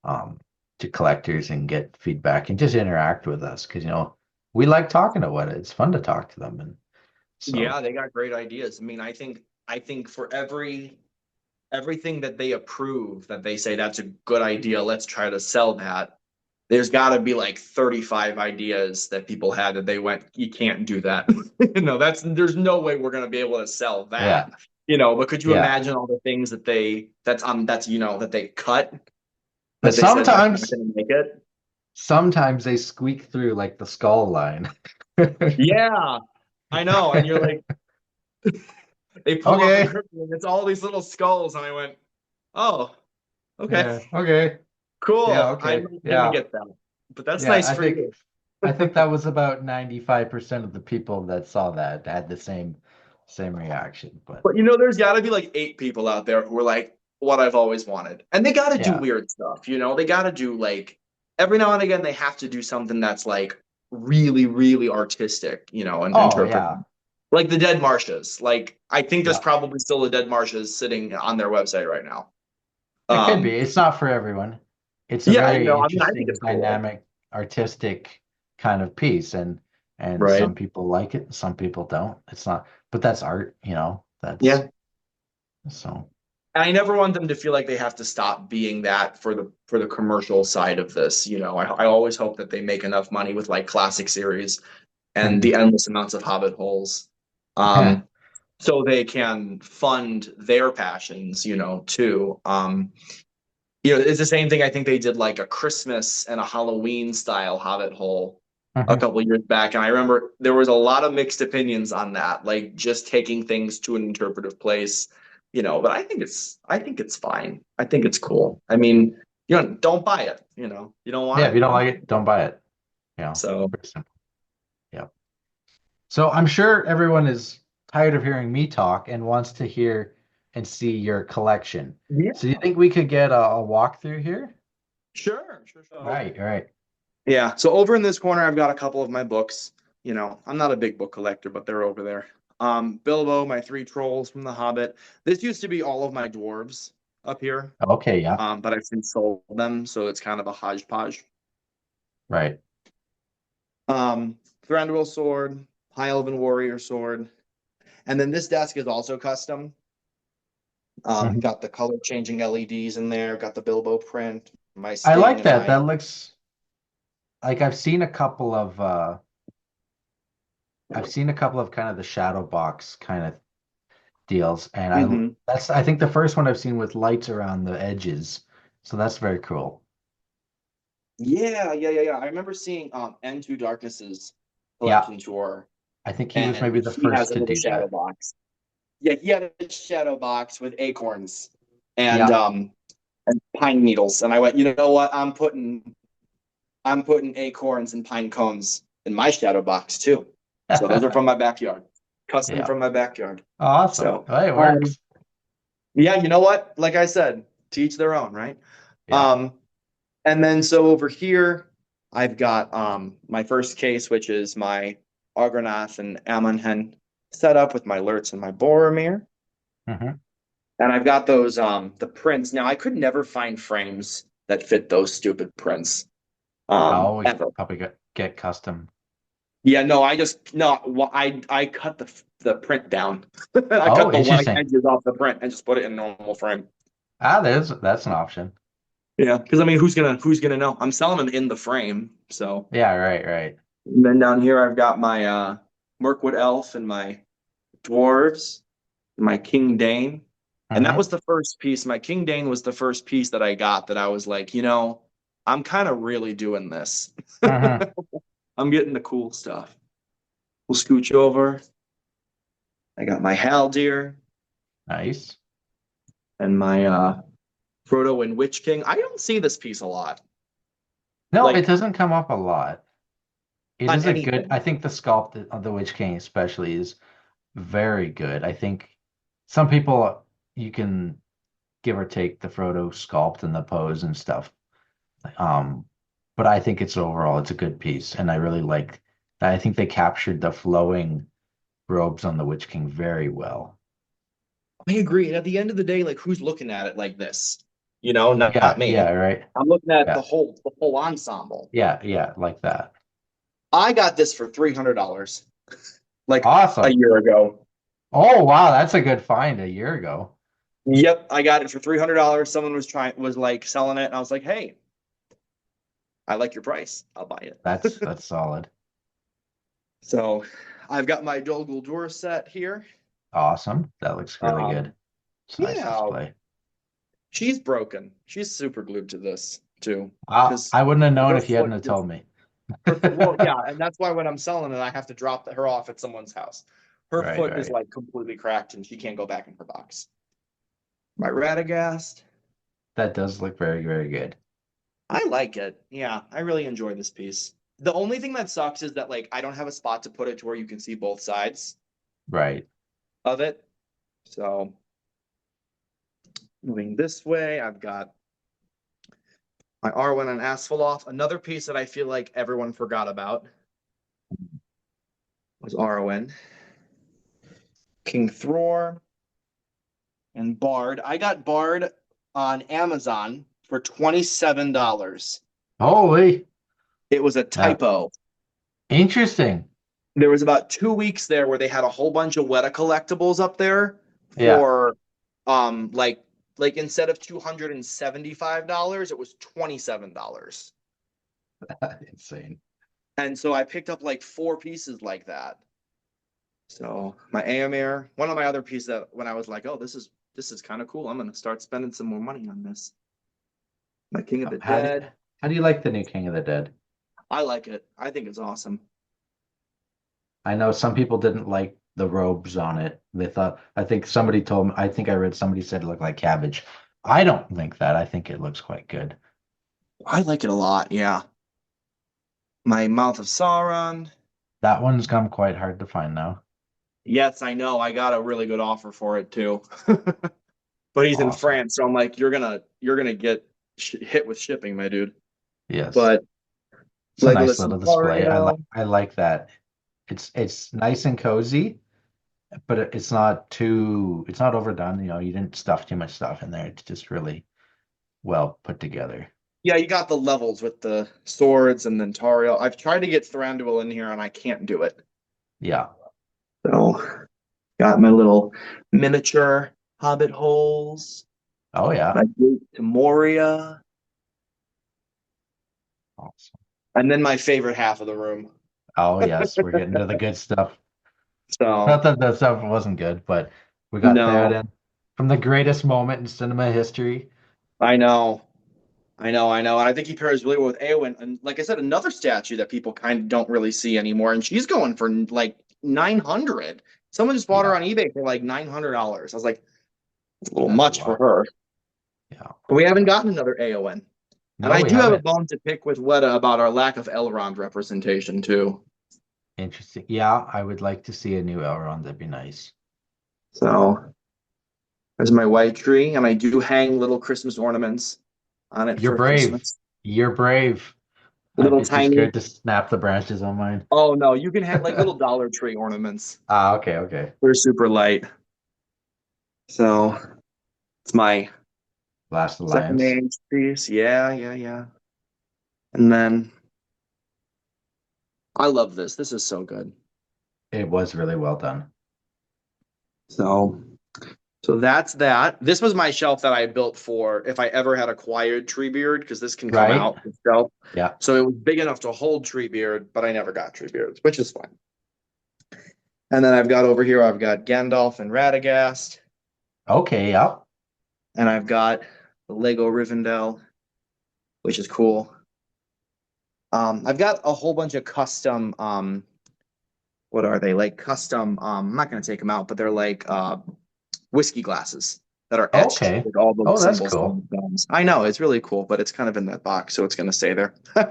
um to collectors and get feedback and just interact with us because we like talking to Weta. It's fun to talk to them, and so Yeah, they got great ideas. I mean, I think for everything that they approve, that they say that's a good idea, let's try to sell that. There's got to be like 35 ideas that people had that they went, you can't do that. There's no way we're going to be able to sell yeah, that. But could you yeah. imagine all the things that they cut, But that they said that's not sometimes going to make it? sometimes they squeak through like the skull line. Yeah, I know. And you're like, they pull out the Okay. curtain and it's all these little skulls. And I went, oh, okay, Yeah. Okay. Yeah. cool. I Okay. didn't Yeah. get that, but that's Yeah. nice for you. I think that was about 95% of the people that saw that had the same reaction. But But there's got to be like 8 people out there who are like, what I've always wanted. And they got to do yeah. weird stuff. They got to do like every now and again, they have to do something that's like really, really artistic, and Oh interpret. yeah. Like the Dead Marshes. Like, I think there's Yeah. probably still the Dead Marshes sitting on their website right now. It could be. Um, It's not for everyone. It's a yeah, very I mean, I think interesting, it's cool. dynamic, artistic kind of piece, and Right. some people like it, some people don't. It's not, but that's art, that's Yeah. so. I never want them to feel like they have to stop being that for the commercial side of this. I always hope that they make enough money with like classic series and the endless amounts of Hobbit holes, Yeah. um, so they can fund their passions, too. It's the same thing. I think they did like a Christmas and a Halloween style Hobbit hole a Mhm. couple years back, and I remember there was a lot of mixed opinions on that, like just taking things to an interpretive place. But I think it's fine. I think it's cool. I mean, don't buy it. You don't want Yeah, if it, you don't don't. like it, don't buy it. So Pretty simple. Yeah. So I'm sure everyone is tired of hearing me talk and wants to hear and see your collection. So do you yeah, think we could get a walkthrough here? sure, sure. All right, all right. Yeah. So over in this corner, I've got a couple of my books. I'm not a big book collector, but they're over there. Bilbo, my three trolls from The Hobbit. This used to be all of my dwarves up here, Okay, yeah, but I've since sold them, so it's kind of a hodgepodge. right. Thranduil sword, High Elven warrior sword, and then this desk is also custom. Mhm. Got the color changing LEDs in there. Got the Bilbo print, my I sting, like and that. my. That looks like I've seen a couple of kind of the shadow box kind of deals, and Mhm. I think the first one I've seen with lights around the edges. So that's very cool. Yeah, yeah, yeah, yeah. I remember seeing N2 Darkness's Yeah, collection tour, I think he was and maybe the he has first a to little do shadow that. box. Yeah, he had a shadow box with acorns and Yeah. pine needles. And I went, you know what? I'm putting acorns and pine cones in my shadow box too. So those are from my backyard, custom Yeah. from my backyard. Awesome. So Well, it um, works. yeah, you know what? Like I said, teach their own, right? Yeah. Um, And then so over here, I've got my first case, which is my Argonath and Amonhen set up with my Lurtz and my Boromir. Hmm. And I've got those the prints. Now I could never find frames that fit those stupid prints. Oh, we Ever. probably get custom. Yeah, no, I just no, I cut the print down. I Oh, cut the white interesting. edges off the print and just put it in normal frame. That's an option. Yeah, because I mean, who's gonna know? I'm selling them in the frame, so. Yeah, right, right. And then down here, I've got my Mirkwood Elf and my dwarves, and my King Dane. And that Hmm. was the first piece. My King Dane was the first piece that I got that I was like, I'm kind of really doing this. Hmm. I'm getting the cool stuff. We'll scooch over. I got my Haldir Nice. and my Frodo and Witch King. I don't see this piece a lot, No, it like doesn't come up a lot. It on is a good, anything. I think the sculpt of the Witch King especially is very good. I think some people you can give or take the Frodo sculpt and the pose and stuff. Um, but I think it's overall it's a good piece, and I really like. I think they captured the flowing robes on the Witch King very well. I agree. And at the end of the day, like who's looking at it like this? Not Yeah, me. yeah, right. I'm looking at Yeah, the whole ensemble. yeah, yeah, like that. I got this for $300 like a Awesome. year ago. Oh, wow, that's a good find a year ago. Yep, I got it for $300. Someone was like selling it, and I was like, "Hey, I like your price. I'll buy it." That's solid. So, I've got my Dol Guldur set here. Awesome. That looks really good. Um, It's a nice yeah, display. she's broken. She's super glued to this too, because I wouldn't have known her if you hadn't foot have just told me. her foot. Well, yeah, and that's why when I'm selling it, I have to drop her off at someone's house. Her Right, foot is right. like completely cracked, and she can't go back in her box. My Radagast. That does look very, very good. I like it. Yeah, I really enjoy this piece. The only thing that sucks is that like I don't have a spot to put it to where you can see both sides Right. of it. So moving this way, I've got my Arwen and Asphalloth. Another piece that I feel like everyone forgot about was Arwen, King Thror, and Bard. I got Bard on Amazon for $27. Holy. It was a That typo. interesting. There was about 2 weeks there where they had a whole bunch of Weta collectibles up there Yeah. for like instead of $275, it was $27. Insane. And so I picked up like four pieces like that. So my AMR, one of my other pieces that when I was like, oh, this is kind of cool. I'm gonna start spending some more money on this. My King of the How do Dead. how do you like the new King of the Dead? I like it. I think it's awesome. I know some people didn't like the robes on it. They thought, I think somebody told me, I think I read somebody said it looked like cabbage. I don't think that. I think it looks quite good. I like it a lot, yeah. My Mouth of Sauron. That one's come quite hard to find now. Yes, I know. I got a really good offer for it too. But he's in Awesome. France, so I'm like, you're gonna get hit with shipping, my dude. Yes. But It's a nice Legolas little and display. Tario, I like that. It's nice and cozy, but it's not overdone. You know, you didn't stuff too much stuff in there. It's just really well put together. yeah, you got the levels with the swords and then Tario. I've tried to get Thranduil in here and I can't do it. Yeah. So got my little miniature Hobbit holes, Oh yeah. my gate to Moria, Awesome. and then my favorite half of the room. Oh yes, we're getting to the good stuff. So Not that the stuff wasn't good, but we got that no, in from the greatest moment in cinema history. I know. I know. And I think he pairs really well with Eowyn. And like I said, another statue that people kind of don't really see anymore. And she's going for like 900. Someone just bought her Yeah, on eBay for like $900. I was like, it's a little that's a much for lot. her. Yeah. But we haven't gotten another Eowyn. And No, I we do have a haven't. bone to pick with Weta about our lack of Elrond representation too. Interesting. Yeah, I would like to see a new Elrond. That'd be nice. So there's my white tree, and I do hang little Christmas ornaments on it You're for brave. Christmas. You're brave. I'd Little be too tiny. scared to snap the branches on mine. Oh no, you can hang like little Dollar Tree ornaments. Okay, okay. They're super light. So it's my Last second Alliance. age piece. Yeah, yeah, yeah. And then I love this. This is so good. It was really well done. So so that's that. This was my shelf that I built for if I ever had acquired Treebeard, because this can come Right? out the shelf. Yeah. So it was big enough to hold Treebeard, but I never got Treebeards, which is fine. And then I've got over here, I've got Gandalf and Radagast, Okay, yeah. and I've got the Lego Rivendell, which is cool. I've got a whole bunch of custom what are they like custom I'm not going to take them out, but they're like whiskey glasses that are etched Okay. with all the Oh, that's symbols cool. on the gums. I know it's really cool, but it's kind of in that box, so it's going to stay there. I've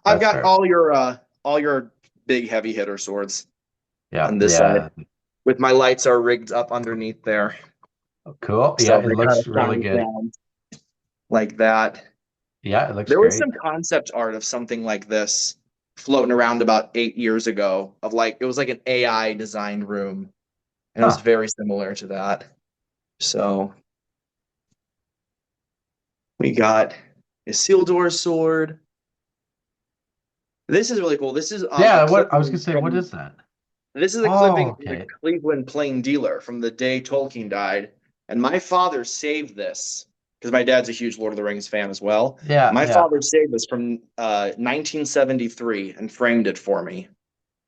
That's got fair. all your big heavy hitter swords Yeah, on this side yeah. with my lights are rigged up underneath there. Cool. Yeah, So it they kind looks of really shines good. down like that. Yeah, it looks There was great. some concept art of something like this floating around about 8 years ago of like it was like an AI designed room, and it was Huh. very similar to that. So we got a Sealdor sword. This is really cool. This is a Yeah, what I was gonna clipping say, what from is that? this is a Oh, clipping from the okay. Cleveland Plain Dealer from the day Tolkien died. And my father saved this because my dad's a huge Lord of the Rings fan as well. Yeah, My yeah. father saved this from 1973 and framed it for me.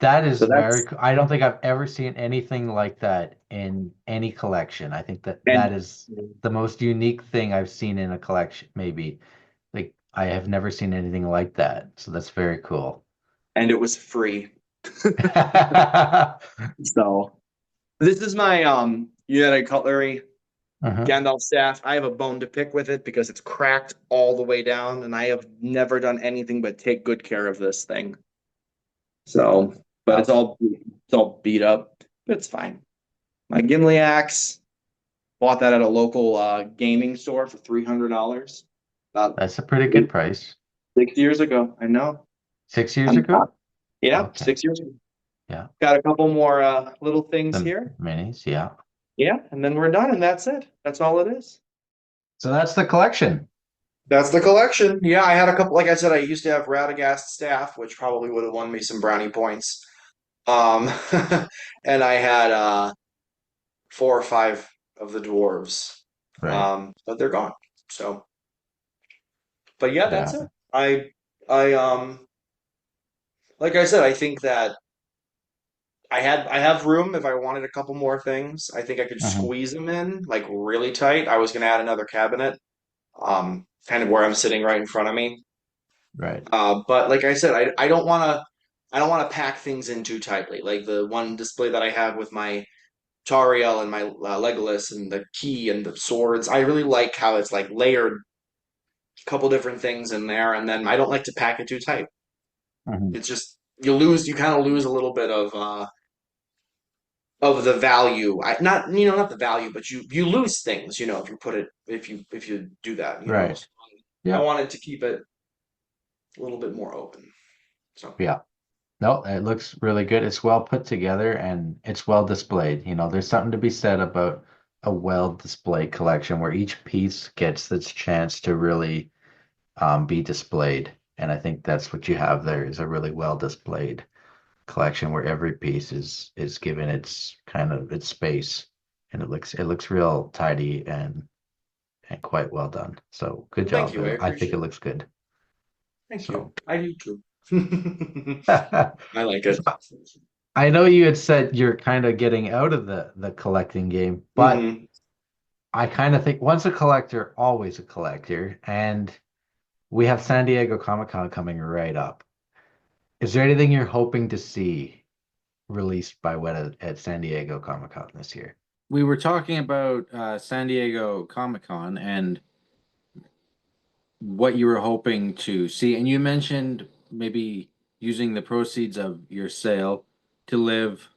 That is So very that's cool. I don't think I've ever seen anything like that in any collection. I think that and that is the most unique thing I've seen in a collection, maybe. Like I have never seen anything like that. So that's very cool. and it was free. So this is my Unite Cutlery Uh-huh. Gandalf staff. I have a bone to pick with it because it's cracked all the way down, and I have never done anything but take good care of this thing. So, but Wow. it's all beat up. But it's fine. My Gimli axe, bought that at a local gaming store for $300 about That's a pretty good price. 6 years ago. I know. 6 years I'm ago? yeah, Okay. 6 years ago. Yeah. Got a couple more little things The here. minis, yeah. Yeah, and then we're done, and that's it. That's all it is. So that's the collection. That's the collection. Yeah, I had a couple. Like I said, I used to have Radagast staff, which probably would have won me some brownie points. Um, and I had 4 or 5 of the dwarves, Right. but they're gone. So, but yeah, that's Yeah. it. I like I said, I think that I have room if I wanted a couple more things. I think I could Uh-huh. squeeze them in like really tight. I was gonna add another cabinet, kind of where I'm sitting right in front of me. Right. But like I said, I don't want to pack things in too tightly. Like the one display that I have with my Tariel and my Legolas and the key and the swords. I really like how it's like layered a couple different things in there, and then I don't like to pack it too tight. Uh-huh. It's just you kind of lose a little bit of the value. Not the value, but you lose things, if you put it if you do that. Right. So I Yeah. wanted to keep it a little bit more open. So Yeah. No, it looks really good. It's well put together and it's well displayed. There's something to be said about a well displayed collection where each piece gets its chance to really be displayed. And I think that's what you have there is a really well displayed collection where every piece is given its kind of its space, and it looks real tidy and quite well done. So good well, thank job. you. I I think it appreciate it. looks good. Thank you. So. I do too. I like So it. I know you had said you're kind of getting out of the collecting game, but Hmm. I kind of think once a collector, always a collector, and we have San Diego Comic-Con coming right up. Is there anything you're hoping to see released by Weta at San Diego Comic-Con this year? We were talking about San Diego Comic Con and what you were hoping to see, and you mentioned maybe using the proceeds of your sale to live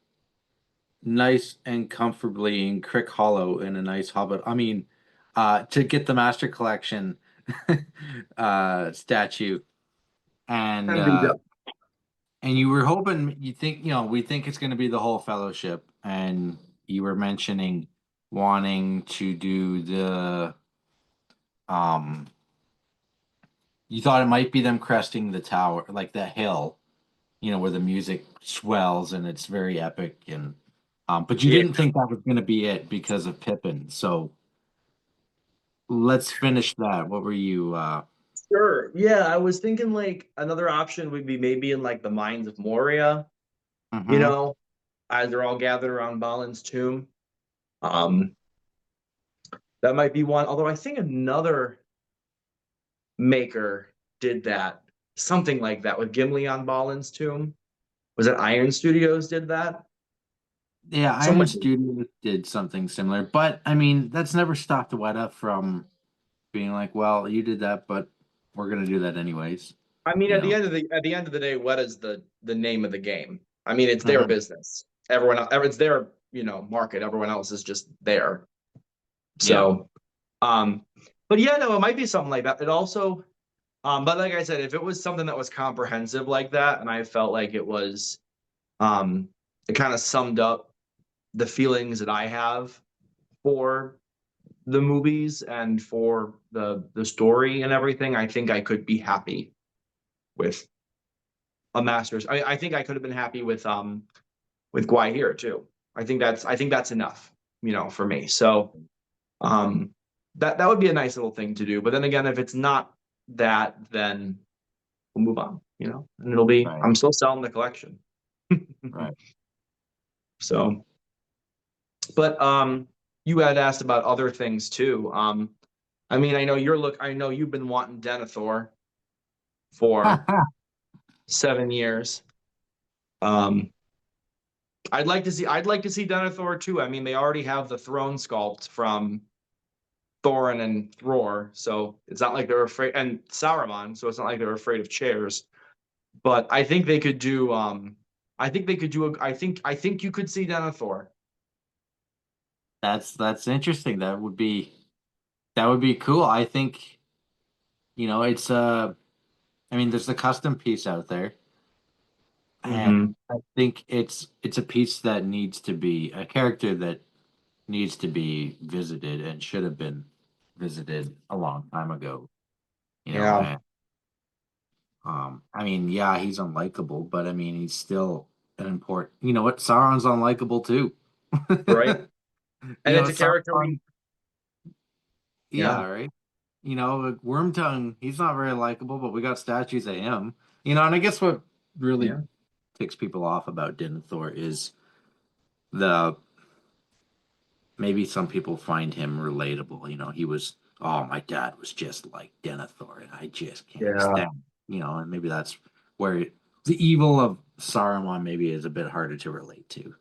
nice and comfortably in Crick Hollow in a nice hobbit. I mean, to get the Master Collection statue, and And beat uh, up. and you were hoping you think we think it's going to be the whole fellowship, and you were mentioning wanting to do the um you thought it might be them cresting the tower, like the hill, where the music swells and it's very epic, and but you Yeah, didn't think that was going to be it because of Pippin. So let's finish that. What were you sure. Yeah, I was thinking like another option would be maybe in like the mines of Moria, you mhm. know, as they're all gathered around Balin's tomb. Um, that might be one. Although I think another maker did that, something like that with Gimli on Balin's tomb. Was it Iron Studios did that? Yeah, Iron Someone Studios did something similar, but I mean, that's never stopped Weta from being like, well, you did that, but we're gonna do that anyways, I mean, you know. at the end of the day, what is the name of the game? I mean, it's their Mhm. business. Everyone else, it's their market. Everyone else is just there. Yeah. So, um, but yeah, no, it might be something like that. It also, but like I said, if it was something that was comprehensive like that, and I felt like it was, um, it kind of summed up the feelings that I have for the movies and for the story and everything, I think I could be happy with a Masters. I think I could have been happy with Guai here too. I think that's enough, for me. So that would be a nice little thing to do. But then again, if it's not that, then we'll move on, and it'll be Right. I'm still selling the collection. Right. So, but you had asked about other things too. I mean, I know you've been wanting Denethor for 7 years. Um, I'd like to see Denethor too. I mean, they already have the throne sculpt from Thorin and Thror, so it's not like they're afraid, and Saruman, so it's not like they're afraid of chairs. But I think they could do. I think they could do. I think you could see Denethor. That's interesting. That would be cool. I think, it's I mean, there's the custom piece out there, and Hmm. I think it's a piece that needs to be a character that needs to be visited and should have been visited a long time ago. Yeah. And I mean, yeah, he's unlikable, but I mean, he's still an important. You know what? Sauron's unlikable too. Right. And it's a character Sauron, we. yeah, Yeah. right. Like Wormtongue, he's not very likable, but we got statues of him. And I guess what really Yeah. ticks people off about Denethor is the maybe some people find him relatable. He was, oh, my dad was just like Denethor, and I just can't Yeah. stand, and maybe that's where the evil of Saruman maybe is a bit harder to relate to,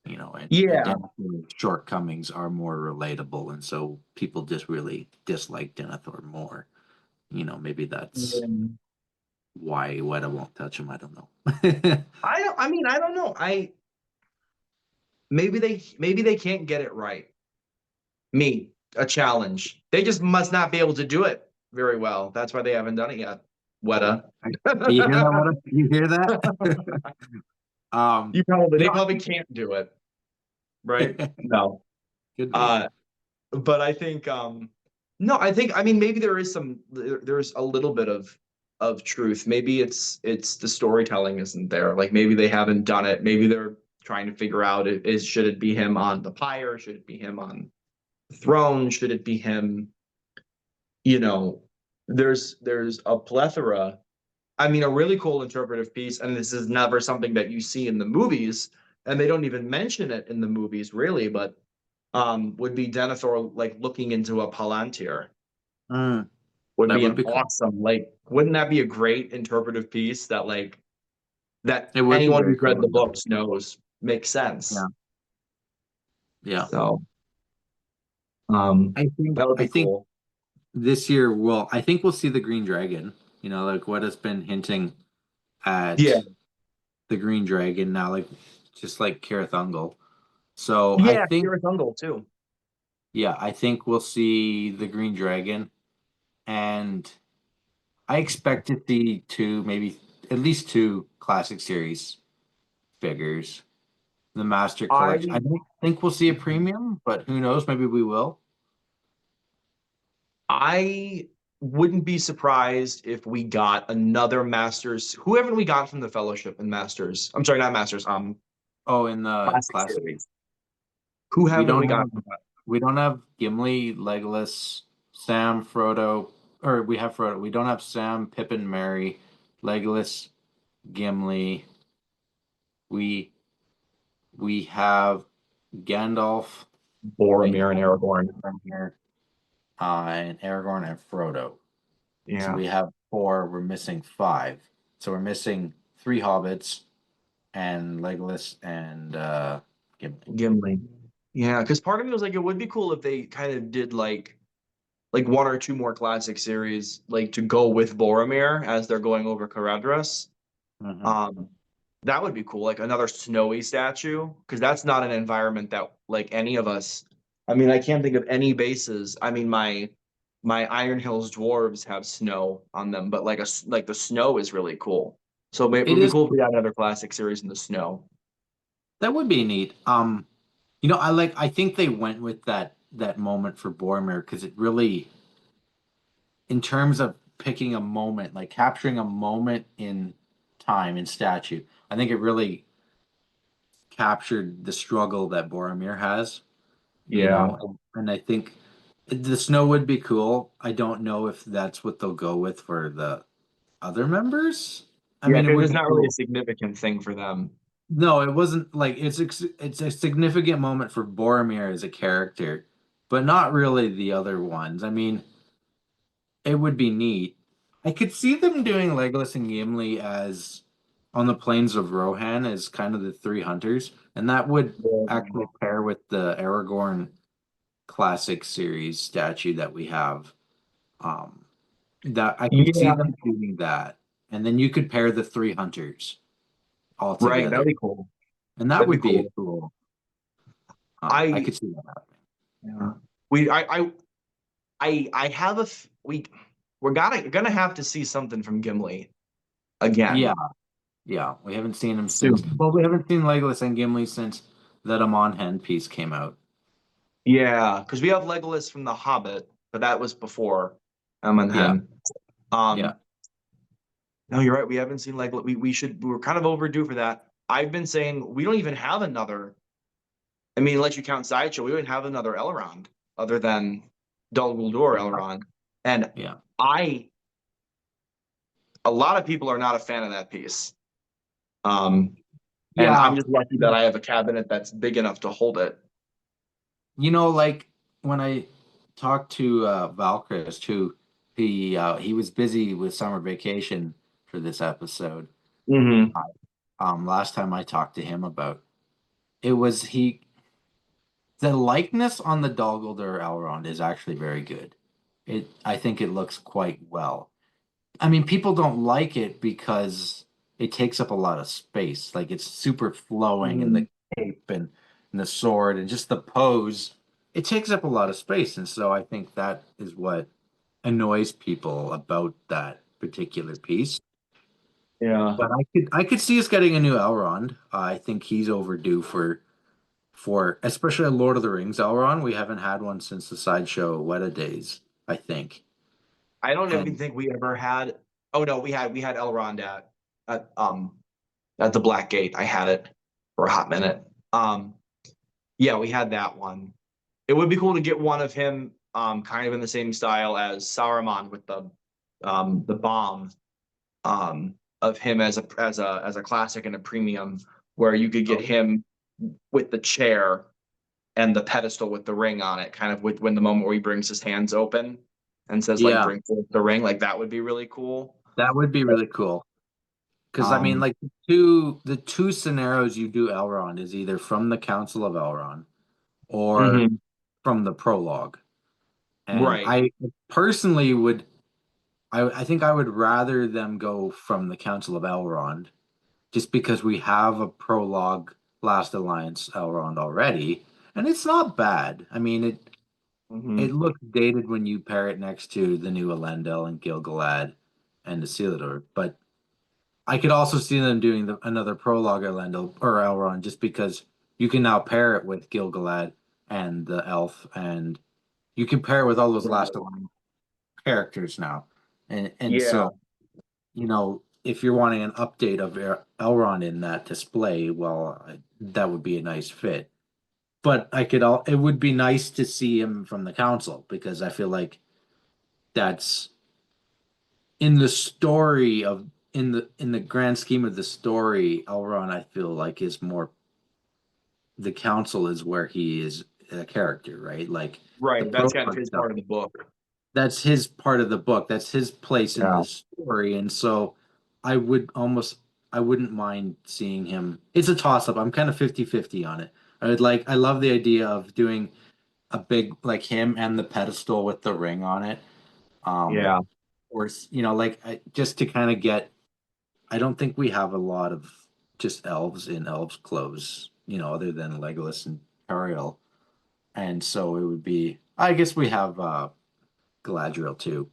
and Yeah. Denethor's shortcomings are more relatable, and so people just really dislike Denethor more. Maybe that's Yeah. why Weta won't touch him. I don't know. I don't. I mean, I don't know. Maybe they can't get it right. Me, a challenge. They just must not be able to do it very well. That's why they haven't done it yet. Weta. Do you hear that, Weta? You hear that? um, They no, probably can't do it, right? No. could be. Uh, but I think no, I mean maybe there's a little bit of truth. Maybe it's the storytelling isn't there. Like maybe they haven't done it. Maybe they're trying to figure out should it be him on the pyre? Should it be him on the throne? Should it be him? You know, there's a plethora. I mean, a really cool interpretive piece, and this is never something that you see in the movies, and they don't even mention it in the movies really, but would be Denethor like looking into a Palantir Mm, would that be would an be cool. awesome like wouldn't that be a great interpretive piece that that It would be anyone very who's read cool. the books knows makes Yeah, sense. yeah. So that would I be think cool. this year I think we'll see the Green Dragon. Like what has been hinting Yeah, at the Green Dragon now, like just like Carathungal. So I yeah, think, Kiratungal too. yeah, I think we'll see the Green Dragon, and I expect to see two, maybe at least two classic series figures. The Master Collection. I I don't think we'll see a premium, but who knows? Maybe we will. I wouldn't be surprised if we got another Masters. Who haven't we got from the Fellowship and Masters? I'm sorry, not Masters. Oh, in the Classic classic, series. Who we haven't don't we got have from that? we don't have Gimli, Legolas, Sam, Frodo, or we have Frodo. We don't have Sam, Pippin, Merry, Legolas, Gimli. We we have Gandalf right Boromir and now, Aragorn. and Aragorn and Frodo. So Yeah. we have four. We're missing five. So we're missing three hobbits and Legolas and Gimli. Gimli. Yeah, because part of me was like, it would be cool if they kind of did like one or two more classic series, like to go with Boromir as they're going over Caradhras. Hmm. Um, that would be cool, like another snowy statue, because that's not an environment that like any of us I mean, I can't think of any bases. I mean, my Iron Hills dwarves have snow on them, but like the snow is really cool. So it It would be is cool if we had another classic series in the snow. that would be neat. I think they went with that moment for Boromir because it really, in terms of picking a moment, like capturing a moment in time in statue, I think it really captured the struggle that Boromir has, Yeah. and I think the snow would be cool. I don't know if that's what they'll go with for the other members. I Yeah, mean, it because would it's be not really a cool. significant thing for them. No, it wasn't like it's a significant moment for Boromir as a character, but not really the other ones. I mean, it would be neat. I could see them doing Legolas and Gimli as on the plains of Rohan as kind of the three hunters, and that would Yeah. actually pair with the Aragorn classic series statue that we have. Um, that I could see Yeah, them doing that, and then you could pair the three hunters all right. That'd together, be cool. and that That'd be would be cool. cool. I I could see that happening. yeah. We I have we're gonna have to see something from Gimli Yeah, again yeah. We haven't seen him since. soon. Well, we haven't seen Legolas and Gimli since that Amon Hen piece came out. Yeah, because we have Legolas from The Hobbit, but that was before and Yeah, then. yeah, Um, no, you're right. We haven't seen Legolas. We're kind of overdue for that. I've been saying we don't even have another. I mean, unless you count Sideshow, we don't have another Elrond other than Dol Guldur Elrond. And yeah, I, a lot of people are not a fan of that piece. Um, and I'm yeah. just lucky that I have a cabinet that's big enough to hold it. Like when I talked to Valchrist, who he was busy with summer vacation for this episode. Hmm. Last time I talked to him about it was he the likeness on the Dol Guldur Elrond is actually very good. I think it looks quite well. I mean, people don't like it because it takes up a lot of space. Like it's super flowing and Hmm. the cape and the sword and just the pose. It takes up a lot of space. And so I think that is what annoys people about that particular piece. Yeah. But I could see us getting a new Elrond. I think he's overdue for especially a Lord of the Rings Elrond. We haven't had one since the sideshow Weta days, I think. I don't even And think we ever had. Oh no, we had Elrond at at the Black Gate. I had it for a hot minute. Yeah, we had that one. It would be cool to get one of him, kind of in the same style as Saruman with the bomb, of him as a classic and a premium, where you could get oh, him with the chair and the pedestal with the ring on it, kind of with when the moment where he brings his hands open and says like yeah, bring forth the ring, like that would be really cool. that would be really cool. Because I mean, Um, like the two scenarios you do Elrond is either from the Council of Elrond or mhm. from the prologue. And Right. I personally I think I would rather them go from the Council of Elrond just because we have a prologue Last Alliance Elrond already, and it's not bad. I mean, it Hmm. looks dated when you pair it next to the new Elendil and Gil-galad and the Isildur, but I could also see them doing another prologue Elendil or Elrond just because you can now pair it with Gil-galad and the elf, and you can pair it with all those Last Right. Alliance characters now, and Yeah. so if you're wanting an update of Elrond in that display, well, that would be a nice fit. But it would be nice to see him from the council because I feel like that's in the story of in the grand scheme of the story, Elrond I feel like is more the council is where he is a character, right? Like the Right. That's kind of prologue his stuff, part of the book. that's his part of the book. That's his place in Yeah. the story. And so I would almost I wouldn't mind seeing him. It's a toss up. I'm kind of 50-50 on it. I love the idea of doing a big like him and the pedestal with the ring on it. Um Yeah. or like just to kind of get I don't think we have a lot of just elves in elves clothes, other than Legolas and Ariel. and so it would be. I guess we have Galadriel too.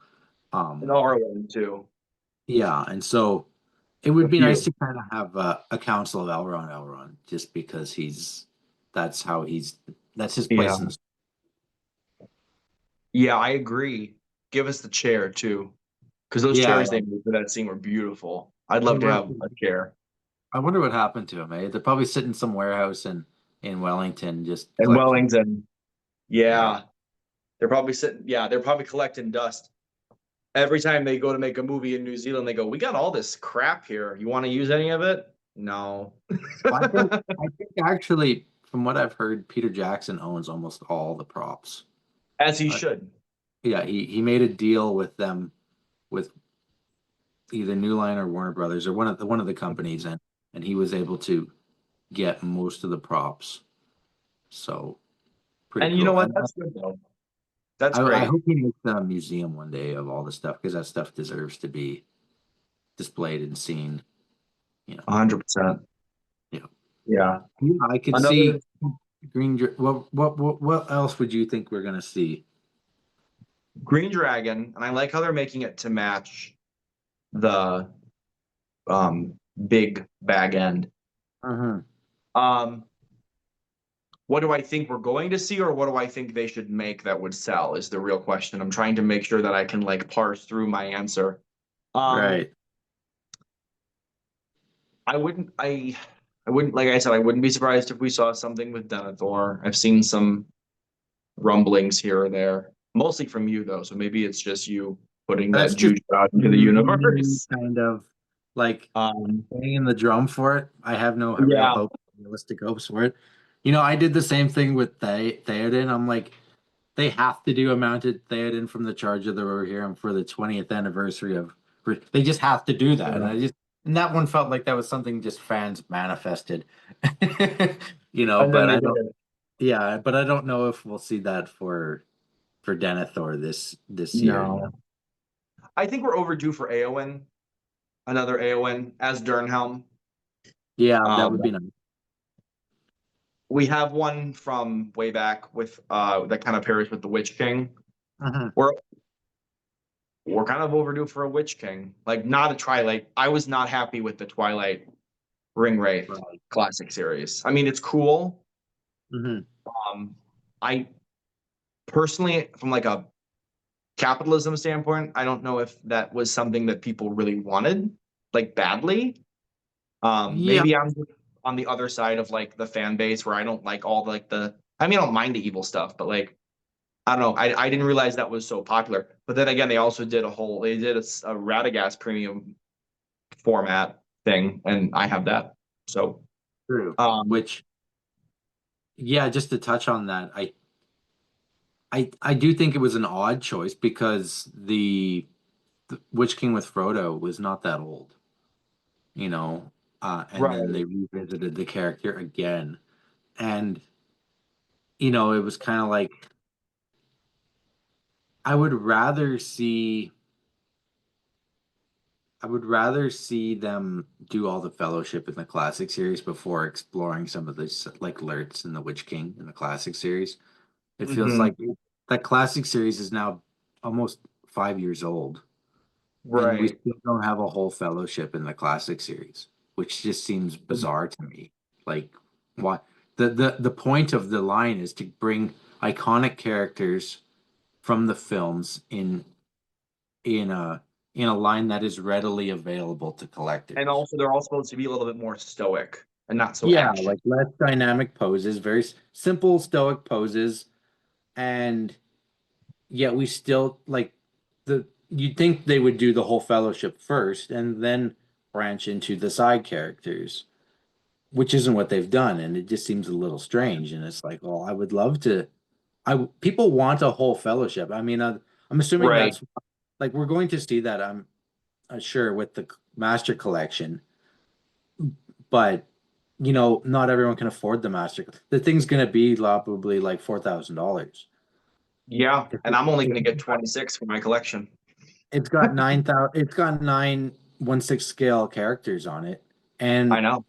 And Um, Arwen too. yeah, and so it would A be nice few. to kind of have a Council of Elrond, just because that's how that's his Yeah. place in the. Yeah, I agree. Give us the chair too. Because those Yeah, chairs they made for that scene were beautiful. I'd they love to were. have a chair. I wonder what happened to him. Eh? They're probably sitting in some warehouse in Wellington, just And collecting. Wellington. Yeah, Yeah. They're probably collecting dust. Every time they go to make a movie in New Zealand, they go, "We got all this crap here. You want to use any of it?" No. I think actually, from what I've heard, Peter Jackson owns almost all the props. As he Uh, should. yeah, he made a deal with them with either New Line or Warner Brothers or one of the companies, and he was able to get most of the props. So pretty And you know cool. what? And That's good though. That's I great. hope he makes a museum one day of all the stuff because that stuff deserves to be displayed and seen. You know, 100%. you know. Yeah. Yeah, I could Another see what else would you think we're gonna see? Green Dragon, and I like how they're making it to match the um big bag end. Uh-huh. Um, what do I think we're going to see, or what do I think they should make that would sell is the real question. I'm trying to make sure that I can like parse through my answer. Um, Right. I wouldn't I wouldn't like I said, I wouldn't be surprised if we saw something with Denethor. I've seen some rumblings here or there, mostly from you though, so maybe it's just you putting That's that just juice out into the me universe. kind of like Um, banging the drum for it. I have no real yeah, hope, realistic hopes for it. I did the same thing with Theoden. I'm like, they have to do a mounted Theoden from the Charge of the Rohirrim for the 20th anniversary of. They just have to do that, and that one felt like that was something just fans manifested. and then But they I did don't. it. Yeah, but I don't know if we'll see that for Denethor this year. No. I think we're overdue for Eowyn, another Eowyn as Durnhelm. Yeah, that would Um, be nice. we have one from way back with that kind of pairs with the Witch King. Uh-huh. We're we're kind of overdue for a Witch King. Like not a Twilight. I was not happy with the Twilight Ring Wraith Right. classic series. I mean, it's cool. Hmm. I personally, from like a capitalism standpoint, I don't know if that was something that people really wanted, like badly. Yeah, Maybe I'm on the other side of like the fan base where I don't like all like the. I mean, I don't mind the evil stuff, but like I don't know. I didn't realize that was so popular. But then again, they did a Radagast premium format thing, and I have that. So true. um, Which, yeah, just to touch on that, I do think it was an odd choice because the Witch King with Frodo was not that old, you know, and then right. they revisited the character again, and it was kind of like I would rather see I would rather see them do all the Fellowship in the classic series before exploring some of this, like Lurtz and the Witch King in the classic series. It feels Hmm. like that classic series is now almost 5 years old, and we Right. still don't have a whole Fellowship in the classic series, which just seems bizarre to me. Like, what the point of the line is to bring iconic characters from the films in a line that is readily available to And collectors. also, they're all supposed to be a little bit more stoic and not so Yeah, action. like less dynamic poses, very simple stoic poses, and yet we still like you'd think they would do the whole fellowship first and then branch into the side characters, which isn't what they've done, and it just seems a little strange. And it's like, well, I would love to. People want a whole fellowship. I mean, I'm assuming Right. that's like we're going to see that. I'm sure with the master collection, but not everyone can afford the master. The thing's going to be probably like $4,000. Yeah. If, And I'm only if going to get 26 for my collection. It's got 9,000. It's got 9/16 scale characters on it, I and know.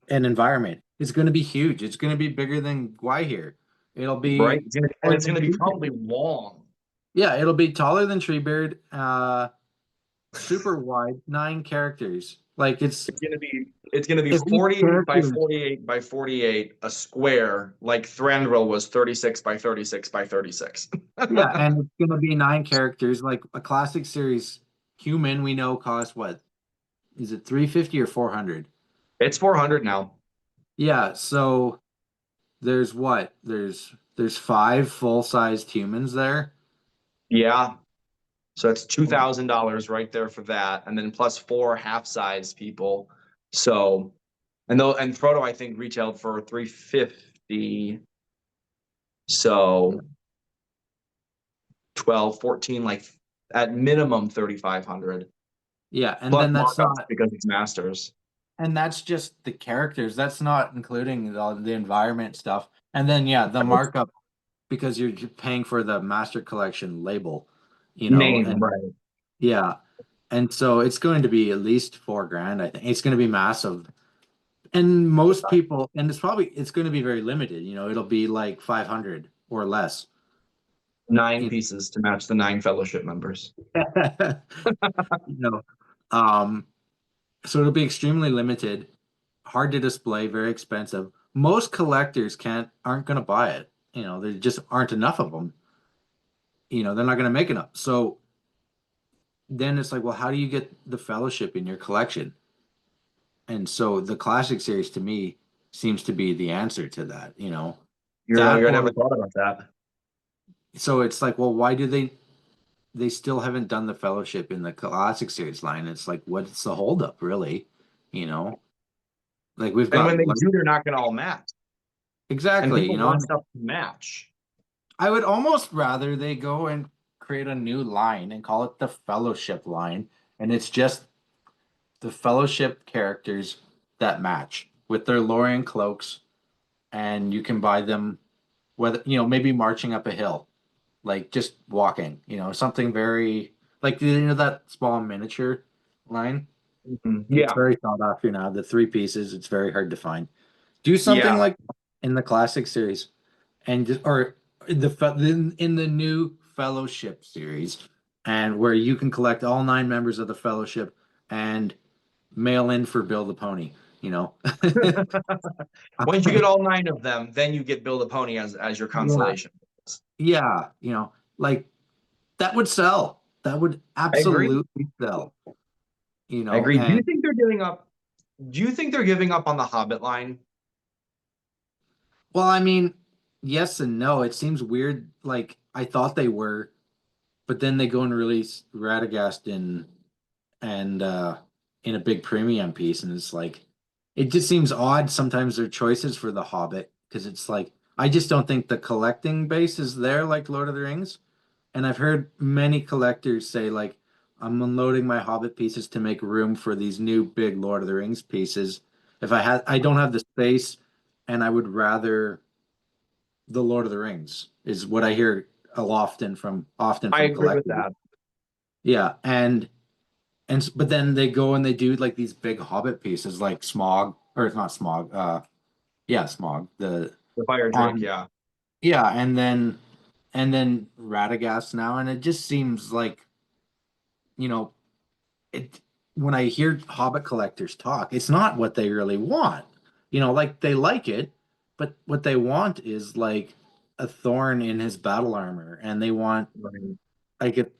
an environment. It's going to be huge. It's going to be bigger than Gwai here. It'll Right? be And taller it's than gonna be Treebeard. probably long. Yeah, it'll be taller than Treebeard. Super wide, 9 characters. Like It's gonna be if each 48 by character, 48 by 48, a square, like Thranduil was 36 by 36 by 36. yeah, and it's gonna be 9 characters. Like a classic series human, we know costs what? Is it 350 or 400? It's 400 now. Yeah, so there's what? There's 5 full-sized humans there. Yeah. So that's $2,000 right there for that. And then plus four half-size people. So and Frodo, I think, retailed for 350. So 12, 14, like at minimum 3,500 Yeah, and plus then markups because it's masters. that's just the characters. That's not including the environment stuff. And then yeah, the markup because you're paying for the master collection label, Name, and right. yeah. And so it's going to be at least 4 grand, I think. It's going to be massive. And most people, and it's going to be very limited, it'll be like 500 or less. Nine You pieces to match the 9 fellowship members. know, you know. Um, so it'll be extremely limited, hard to display, very expensive. Most collectors aren't going to buy it. There just aren't enough of them. They're not going to make enough. So then it's like, well, how do you get the fellowship in your collection? And so the classic series to me seems to be the answer to that. You're right. That I never or thought about that. so it's like, well, why do they still haven't done the fellowship in the classic series line? It's like, what's the holdup, really? You know, like we've And when got they do, they're not going to all match. And exactly, people want and stuff to match. I would almost rather they go and create a new line and call it the fellowship line, and it's just the fellowship characters that match with their Lorien cloaks, and you can buy them whether maybe marching up a hill, like just walking, something very like that small miniature line. It's Yeah. very sought after now. The 3 pieces, it's very hard to find. Do something Yeah. like in the classic series, and or in the new Fellowship series, and where you can collect all 9 members of the Fellowship and mail in for Bill the Pony. You know, Once you get all 9 of them, then you get Build a Pony as your yeah, consolation. yeah, like that would sell. That would I agree. absolutely sell. I agree. Do you And think they're giving up? Do you think they're giving up on the Hobbit line? well, I mean, yes and no. It seems weird. Like I thought they were, but then they go and release Radagast and in a big premium piece, and it's like it just seems odd sometimes their choices for the Hobbit because it's like I just don't think the collecting base is there like Lord of the Rings. And I've heard many collectors say like I'm unloading my Hobbit pieces to make room for these new big Lord of the Rings pieces. If I don't have the space, and I would rather the Lord of the Rings is what I hear often I from agree with collectors. that. Yeah, but then they go and they do like these big Hobbit pieces like Smog or it's not Smog. Yeah, Smog. The The Fire Drake, on yeah. yeah, and then Radagast now, and it just seems like you know it when I hear Hobbit collectors talk, it's not what they really want. Like they like it, but what they want is like a thorn in his battle armor, and they want Right. like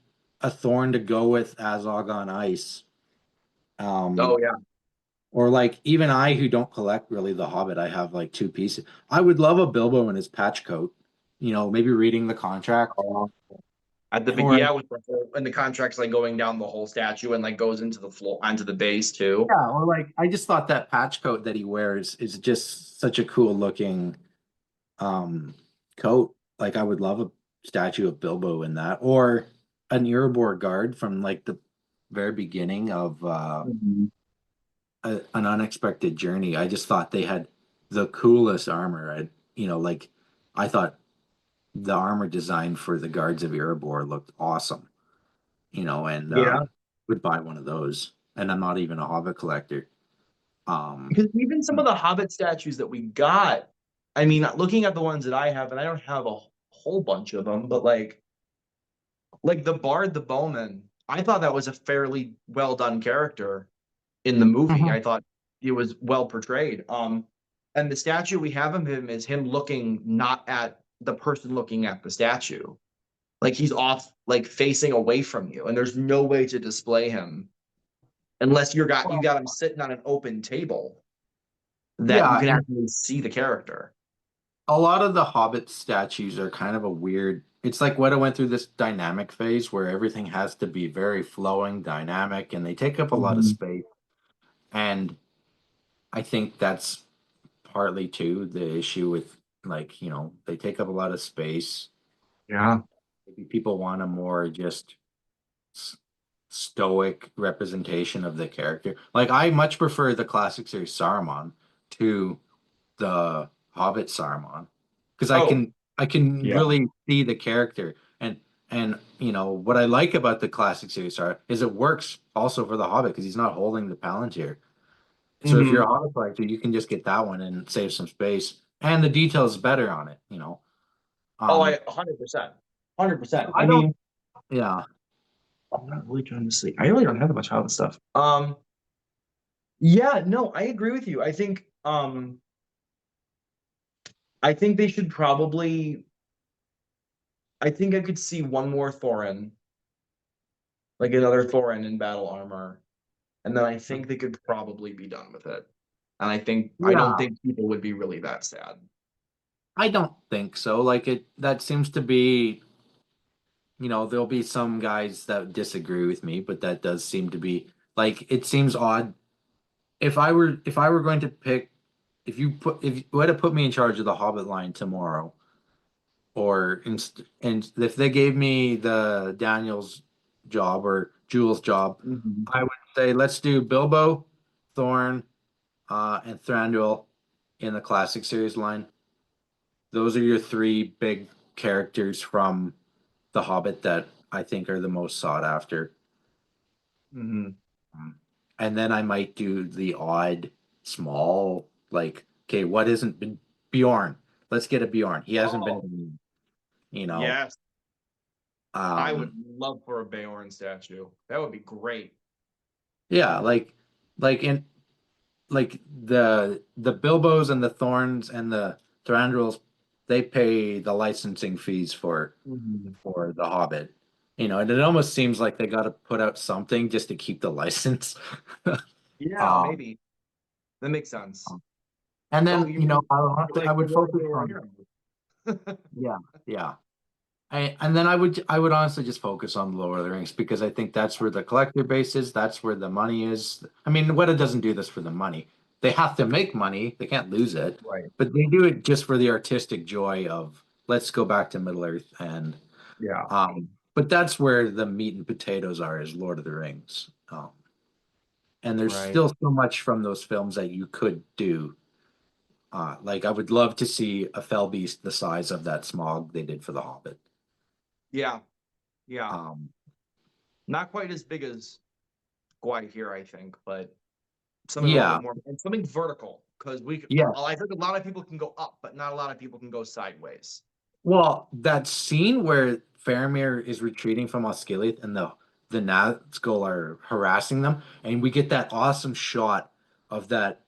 a thorn to go with Azog on ice. Oh Um, yeah. or like even I who don't collect really the Hobbit, I have like 2 pieces. I would love a Bilbo in his patch coat, maybe reading the contract. At the big, Or yeah, with the whole, and the contract's like going down the whole statue and like goes into the floor onto the base too. yeah, or like I just thought that patch coat that he wears is just such a cool looking um coat. Like I would love a statue of Bilbo in that, or an Erebor guard from like the very beginning of Mhm. an unexpected journey. I just thought they had the coolest armor. Like I thought the armor design for the guards of Erebor looked awesome. And Yeah, would buy one of those. And I'm not even a Hobbit collector. Um, because even some of the Hobbit statues that we got I mean, looking at the ones that I have, and I don't have a whole bunch of them, but like the Bard, the Bowman, I thought that was a fairly well done character in the movie. Mhm. I thought it was well portrayed. And the statue we have of him is him looking not at the person looking at the statue. Like he's off, like facing away from you, and there's no way to display him unless you got him sitting on an open table that you Yeah, can and actually see the character. a lot of the Hobbit statues are kind of a weird. It's like Weta went through this dynamic phase where everything has to be very flowing, dynamic, and they take up a lot of Mhm. space. And I think that's partly too the issue with like, they take up a lot of space. Yeah. Maybe people want a more just s- stoic representation of the character. Like I much prefer the classic series Saruman to the Hobbit Saruman because I Oh, can I can yeah. really see the character and what I like about the classic series is it works also for the Hobbit because he's not holding the Palantir. So if you're a Hmm. Hobbit collector, you can just get that one and save some space, and the details better on it. Oh, Um, 100%. 100%. so I I don't. mean, Yeah, I'm not really trying to sleep. I really don't have that much Hobbit stuff. Yeah, no, I agree with you. I think they should probably I think I could see one more Thorin, like another Thorin in battle armor, and then I think they could probably be done with it. And I don't yeah. think people would be really that sad. I don't think so. Like that seems to be. There'll be some guys that disagree with me, but that does seem to be like it seems odd. If I were going to pick, if you had to put me in charge of the Hobbit line tomorrow, and if they gave me the Daniel's job or Jules' job, Mhm. I would say let's do Bilbo, Thorn, and Thranduil in the classic series line. Those are your three big characters from The Hobbit that I think are the most sought after. Mhm. And then I might do the odd small, like, okay, what isn't been Bjorn? Let's get a Bjorn. He hasn't Oh, been, you know, yes. I would um, love for a Beorn statue. That would be great. yeah, like in like the Bilbos and the Thorns and the Thranduils, they pay the licensing fees Mhm. for the Hobbit. And it almost seems like they got to put out something just to keep the license. Yeah, um, maybe. That makes sense. and Oh, then I you would like focus the Beorn on. here. Yeah, yeah. And then I would honestly just focus on Lord of the Rings because I think that's where the collector base is. That's where the money is. I mean, Weta doesn't do this for the money. They have to make money. They can't lose it, Right. but they do it just for the artistic joy of let's go back to Middle Earth and Yeah. but that's where the meat and potatoes are is Lord of the Rings. And there's Right. still so much from those films that you could do. Like I would love to see a fell beast the size of that smog they did for the Hobbit. Yeah. Yeah. Um, Not quite as big as Gwai here, I think, but something a little yeah, bit more and something vertical because yeah. I think a lot of people can go up, but not a lot of people can go sideways. Well, that scene where Faramir is retreating from Osgiliath and the Nazgul are harassing them, and we get that awesome shot of that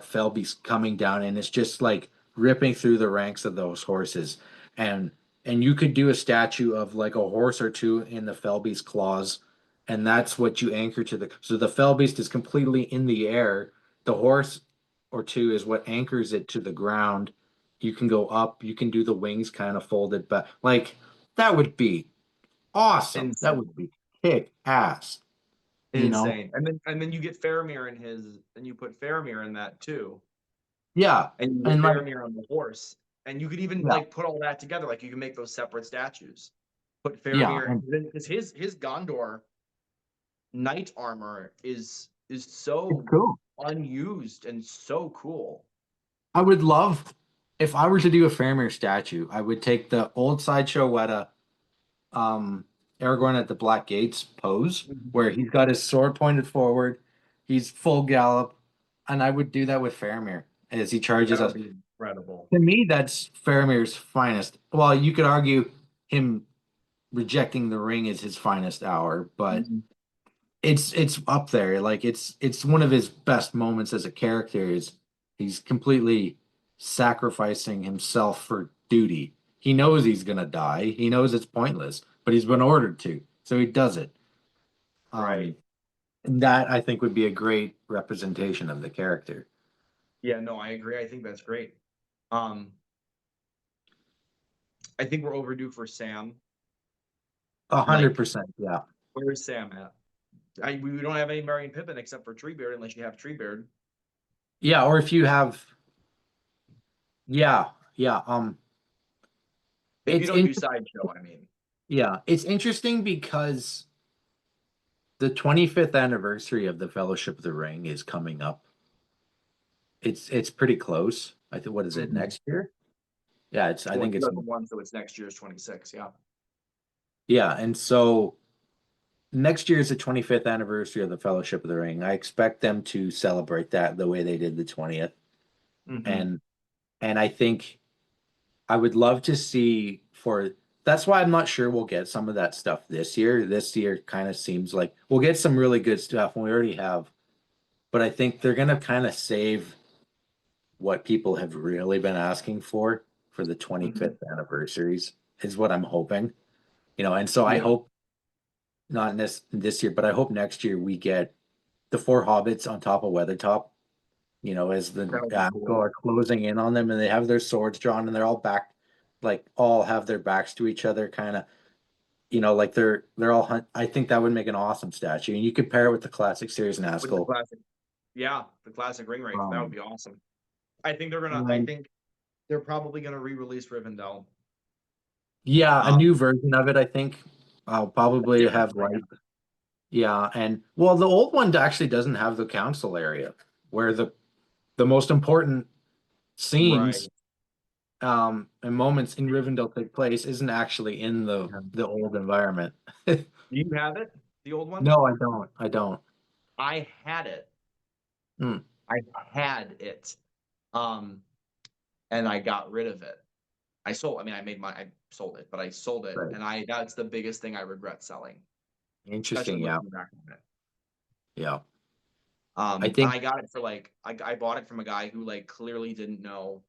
fell beast coming down, and it's just like ripping through the ranks of those horses, and and you could do a statue of like a horse or two in the fell beast claws, and that's what you anchor to the. So the fell beast is completely in the air. The horse or two is what anchors it to the ground. You can go up, you can do the wings kind of folded, but like that would be awesome. That would Insane. be kick ass, you know? Insane. And then you get Faramir in his and you put Faramir in that too. Yeah. And you get And like, Faramir on the horse. And you could even yeah, like put all that together. Like you can make those separate statues. Put yeah. Faramir And because his Gondor knight armor is it's so cool. unused and so cool. I would love if I were to do a Faramir statue, I would take the old sideshow Weta um Aragorn at the Black Gates pose Mhm. where he's got his sword pointed forward, he's full gallop, and I would do that with Faramir as he charges That us. would be incredible. To me, that's Faramir's finest. Well, you could argue him rejecting the ring is his finest hour, but Mhm. it's up there. Like it's one of his best moments as a character. Is he's completely sacrificing himself for duty. He knows he's gonna die. He knows it's pointless, but he's been ordered to, so he does it. Right. Um, that I think would be a great representation of the character. Yeah, no, I agree. I think that's great. Um, I think we're overdue for Sam. A hundred Like, percent, yeah. where is Sam at? We don't have any Merry and Pippin except for Treebeard, unless you have Treebeard. Yeah, or if you have, yeah, yeah. If you It's don't in, do sideshow, I mean. yeah, it's interesting because the 25th anniversary of the Fellowship of the Ring is coming up. It's pretty close. I think what is it Mhm. next year? Yeah, it's I Well, think it's 2001, so it's next year's 26. Yeah. yeah, and so next year is the 25th anniversary of the Fellowship of the Ring. I expect them to celebrate that the way they did the 20th. Hmm. And I think I would love to see for that's why I'm not sure we'll get some of that stuff this year. This year kind of seems like we'll get some really good stuff and we already have, but I think they're gonna kind of save what people have really been asking for the Hmm. 25th anniversaries is what I'm hoping. And so I Yeah, hope not this year, but I hope next year we get the four hobbits on top of Weathertop, as the that would be people cool. are closing in on them and they have their swords drawn and they're all back, like all have their backs to each other, kind of, like they're all I think that would make an awesome statue. And you could pair it with the classic series With the Nazgul. classic, yeah, the classic ring wraith. That would Um, be awesome. I think they're gonna. I and think they're probably gonna re-release Rivendell. yeah, a Um, new version of it, I think. I'll a probably different have version. light. Yeah, and well, the old one actually doesn't have the council area where the most important Right. scenes and moments in Rivendell take place isn't actually in the Yeah. the old environment. Do you have it? The old one? No, I don't. I don't. I had it. Hmm, I had it. Um, and I got rid of it. I mean, I sold it, but I sold it, right. and that's the biggest thing I regret selling, especially Interesting. Yeah. looking back on it. Yeah. I And think I got it for I bought it from a guy who like clearly didn't know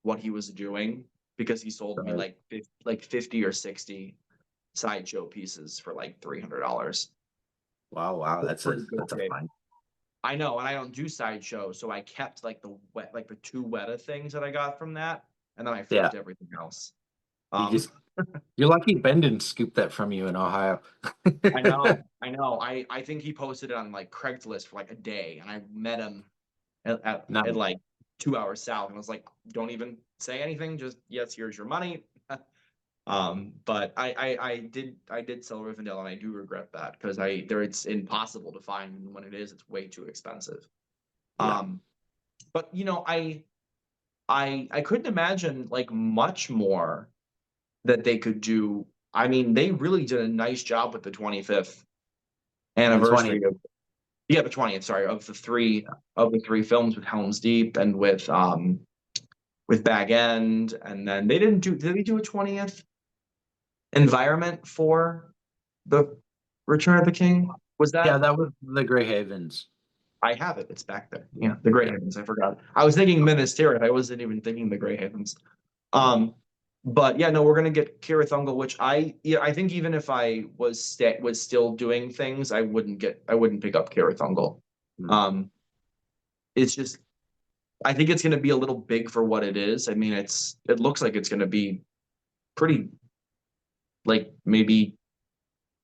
what he was doing because he sold me right. like 50 or 60 sideshow pieces for like $300. Wow, wow. Pretty good That's a shape. fine. I know, and I don't do sideshow, so I kept like the two Weta things that I got from that, and then I Yeah. flipped everything else. You Um, just you're lucky Ben didn't scoop that from you in Ohio. I know, I know. I think he posted it on like Craigslist for like a day, and I met him at Nice. like 2 hours south, and I was like, "Don't even say anything. Just yes, here's your money." But I did sell Rivendell, and I do regret that because it's impossible to find, and when it is, it's way too expensive. Yeah. Um, but I couldn't imagine like much more that they could do. I mean, they really did a nice job with the 25th The 20th. anniversary of yeah, the 20th, sorry, of the three films with Helm's Deep and with Bag End, and then did they do a 20th environment for the Return of the King? Was Yeah, that that was the Grey Havens. I have it. It's back there. Yeah, the Grey Yeah. Havens. I forgot. I was thinking Minas Tirith. I wasn't even thinking the Grey Havens. Um, but yeah, no, we're gonna get Kira Thungal, which I think even if I was still doing things, I wouldn't pick up Kira Thungal. Hmm. Um, it's just I think it's gonna be a little big for what it is. I mean, it looks like it's gonna be pretty like maybe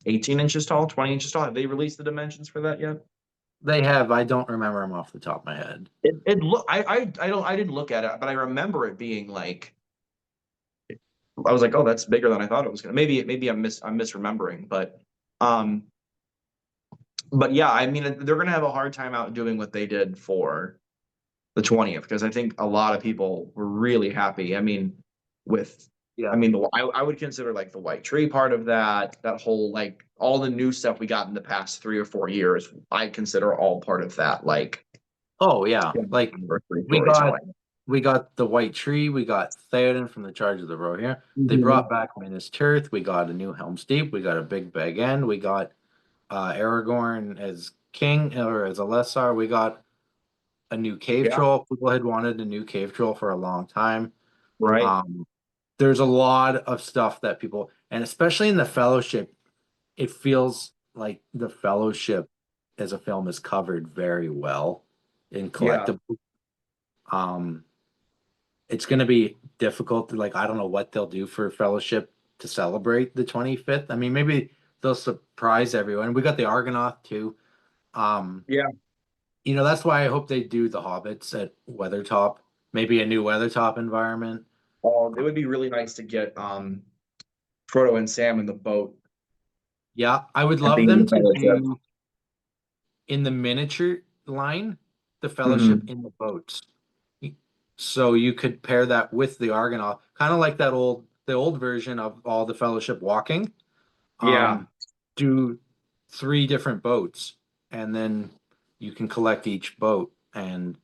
18 inches tall, 20 inches tall. Have they released the dimensions for that yet? They have. I don't remember them off the top of my head. It look I didn't look at it, but I remember it being like I was like, oh, that's bigger than I thought it was gonna. Maybe I'm misremembering, um, but yeah, I mean, they're gonna have a hard time outdoing what they did for the 20th because I think a lot of people were really happy. I mean, with I Yeah. mean, I would consider like the white tree part of that whole like all the new stuff we got in the past 3 or 4 years. I consider all part of that like Oh yeah. Like anniversary we got storytelling. we got the White Tree, we got Theoden from the Charge of the Rohirrim. They Mhm. brought back Minas Tirith. We got a new Helm's Deep. We got a Big Bag End. We got Aragorn as king or as a Lesser. We got a new cave Yeah, troll. People had wanted a new cave troll for a long time. right. Um, there's a lot of stuff that people, and especially in the Fellowship, it feels like the Fellowship as a film is covered very well in Yeah. collectibles. Um, it's going to be difficult to like, I don't know what they'll do for Fellowship to celebrate the 25th. I mean, maybe they'll surprise everyone. We got the Argonaut too. Um, Yeah. that's why I hope they do the Hobbits at Weathertop, maybe a new Weathertop environment. It would be really nice to get Frodo and Sam in the boat Yeah, I would at the love end them of to Fellowship. do in the miniature line, the Fellowship Hmm. in the boats. So you could pair that with the Argonaut, kind of like the old version of all the Fellowship walking. Yeah. Do three different boats, and then you can collect each boat and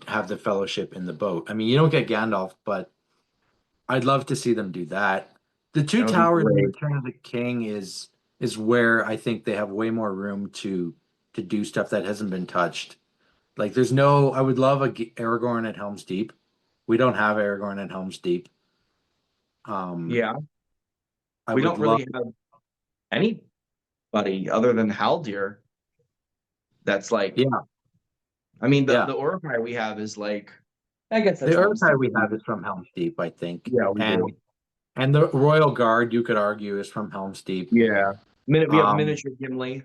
have the Fellowship in the boat. I mean, you don't get Gandalf, but I'd love to see them do that. The Two That would be Towers in great. Return of the King is where I think they have way more room to do stuff that hasn't been touched. Like there's no, I would love Aragorn at Helm's Deep. We don't have Aragorn at Helm's Deep. Um, Yeah. I We would don't love, really have anybody other than Haldir that's like, yeah, I mean, the yeah. Uruk-hai we have is like, I guess The that's Helm's Uruk-hai Deep. we have is from Helm's Deep, I think, Yeah, we and do. and the Royal Guard you could argue is from Helm's Deep. Yeah. We have Um, miniature Gimli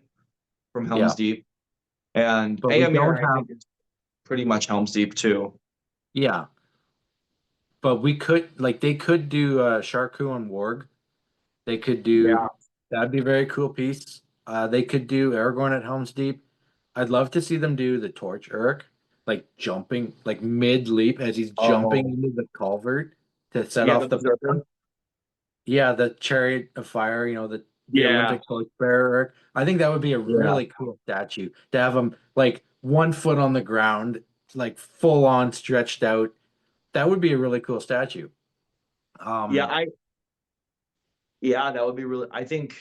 from Helm's yeah, Deep. And but we don't Aemir, I have, think, is pretty much Helm's Deep too. yeah, but we could like they could do Sharku and Warg. They could Yeah. do that'd be a very cool piece. They could do Aragorn at Helm's Deep. I'd love to see them do the Torch Uruk, like jumping, like mid leap as he's jumping Oh, into the culvert to set yeah, off the the Berserker. yeah, the Chariot of Fire. The Yeah. Olympic torchbearer Uruk. I think that would be a Yeah. really cool statue to have him like 1 foot on the ground, like full on stretched out. That would be a really cool statue. Yeah, Um, yeah, that would be really, I think,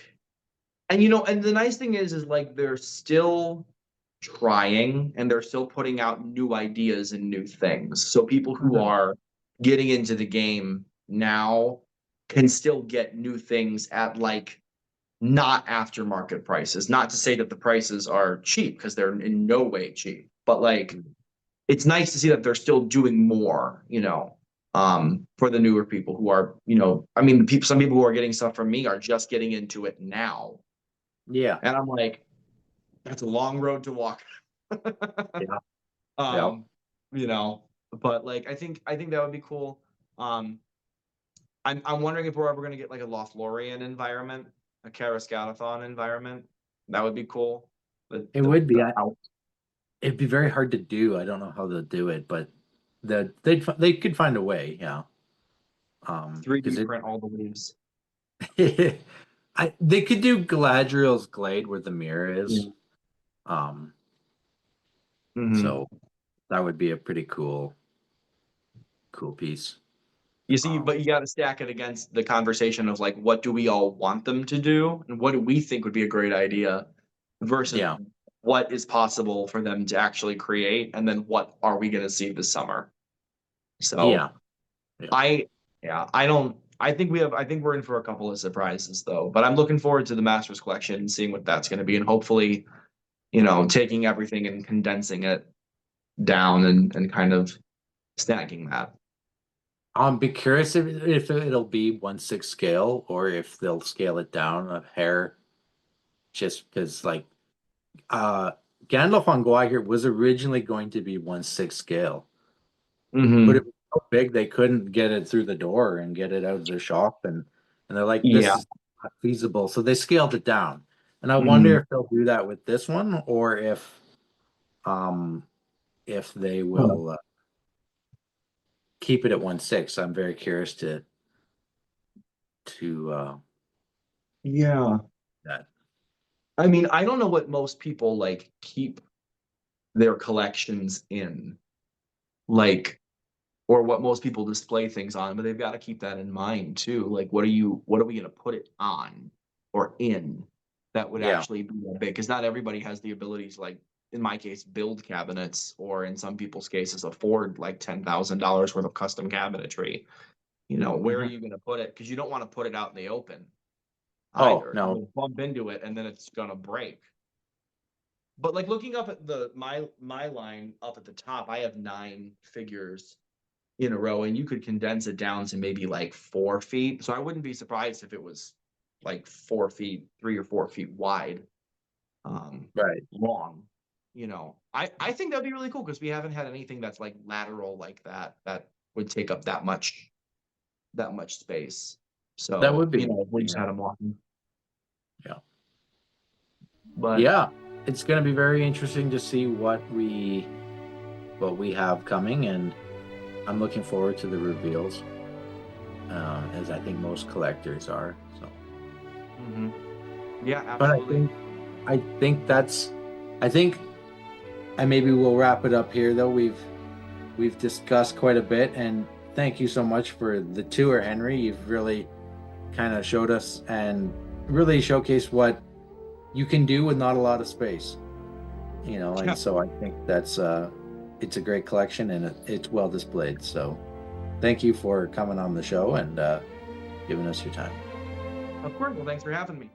and and the nice thing is like they're still trying and they're still putting out new ideas and new things. So people who mhm. are getting into the game now can still get new things at like not aftermarket prices. Not to say that the prices are cheap because they're in no way cheap, but like it's nice to see that they're still doing more, for the newer people who are, I mean, some people who are getting stuff from me are just getting into it now. Yeah, And I'm like, that's a long road to walk. yeah, yeah. um, you know, but like I think that would be cool. Um, I'm wondering if we're ever gonna get like a Lothlorien environment, a Karrascatathon environment. That would be cool. The It the would be. the out It'd be very hard to do. I don't know how they'll do it, but they could find a way. Yeah. 3D Because print all the leaves. they could do Galadriel's Glade where the mirror is. Yeah. Um, Hmm. so that would be a pretty cool piece. You see, Um, but you got to stack it against the conversation of like, what do we all want them to do, and what do we think would be a great idea, versus yeah, what is possible for them to actually create, and then what are we going to see this summer? So yeah, yeah. I, yeah, I don't. I think we're in for a couple of surprises though. But I'm looking forward to the Masters collection and seeing what that's going to be, and hopefully, taking everything and condensing it down and kind of stacking that. Be curious if it'll be 1/6 scale or if they'll scale it down a hair, just because like uh Gandalf on Gwagir was originally going to be 1/6 scale. But it Hmm. was so big they couldn't get it through the door and get it out of their shop, and they're like, this Yeah. is not feasible. So they scaled it down. And I wonder Hmm. if they'll do that with this one or um if they will keep it at 1/6. I'm very curious to Yeah. that. I mean, I don't know what most people like keep their collections in. Like, or what most people display things on, but they've got to keep that in mind too. Like, what are we going to put it on or in that would Yeah. actually be that big? Because not everybody has the ability to, like, in my case, build cabinets, or in some people's cases, afford like $10,000 worth of custom cabinetry. Where are Mhm. you going to put it? Because you don't want to put it out in the open Oh, either. no. You'll bump into it and then it's going to break. But like looking up at my line up at the top, I have 9 figures in a row, and you could condense it down to maybe like 4 feet. So I wouldn't be surprised if it was like 4 feet, 3 or 4 feet wide, Right. long. I think that'd be really cool because we haven't had anything that's like lateral like that would take up that much space. That So would be we interesting, just yeah. had them walking. Yeah. But Yeah. It's going to be very interesting to see what we have coming, and I'm looking forward to the reveals, as I think most collectors are. So, mhm. Yeah, but absolutely. I think that's, I think, and maybe we'll wrap it up here. Though we've discussed quite a bit, and thank you so much for the tour, Henry. You've really kind of showed us and really showcased what you can do with not a lot of space. Yeah, And so I think that's it's a great collection, and it's well displayed. So thank you for coming on the show and giving us your time. of course. Well, thanks for having me.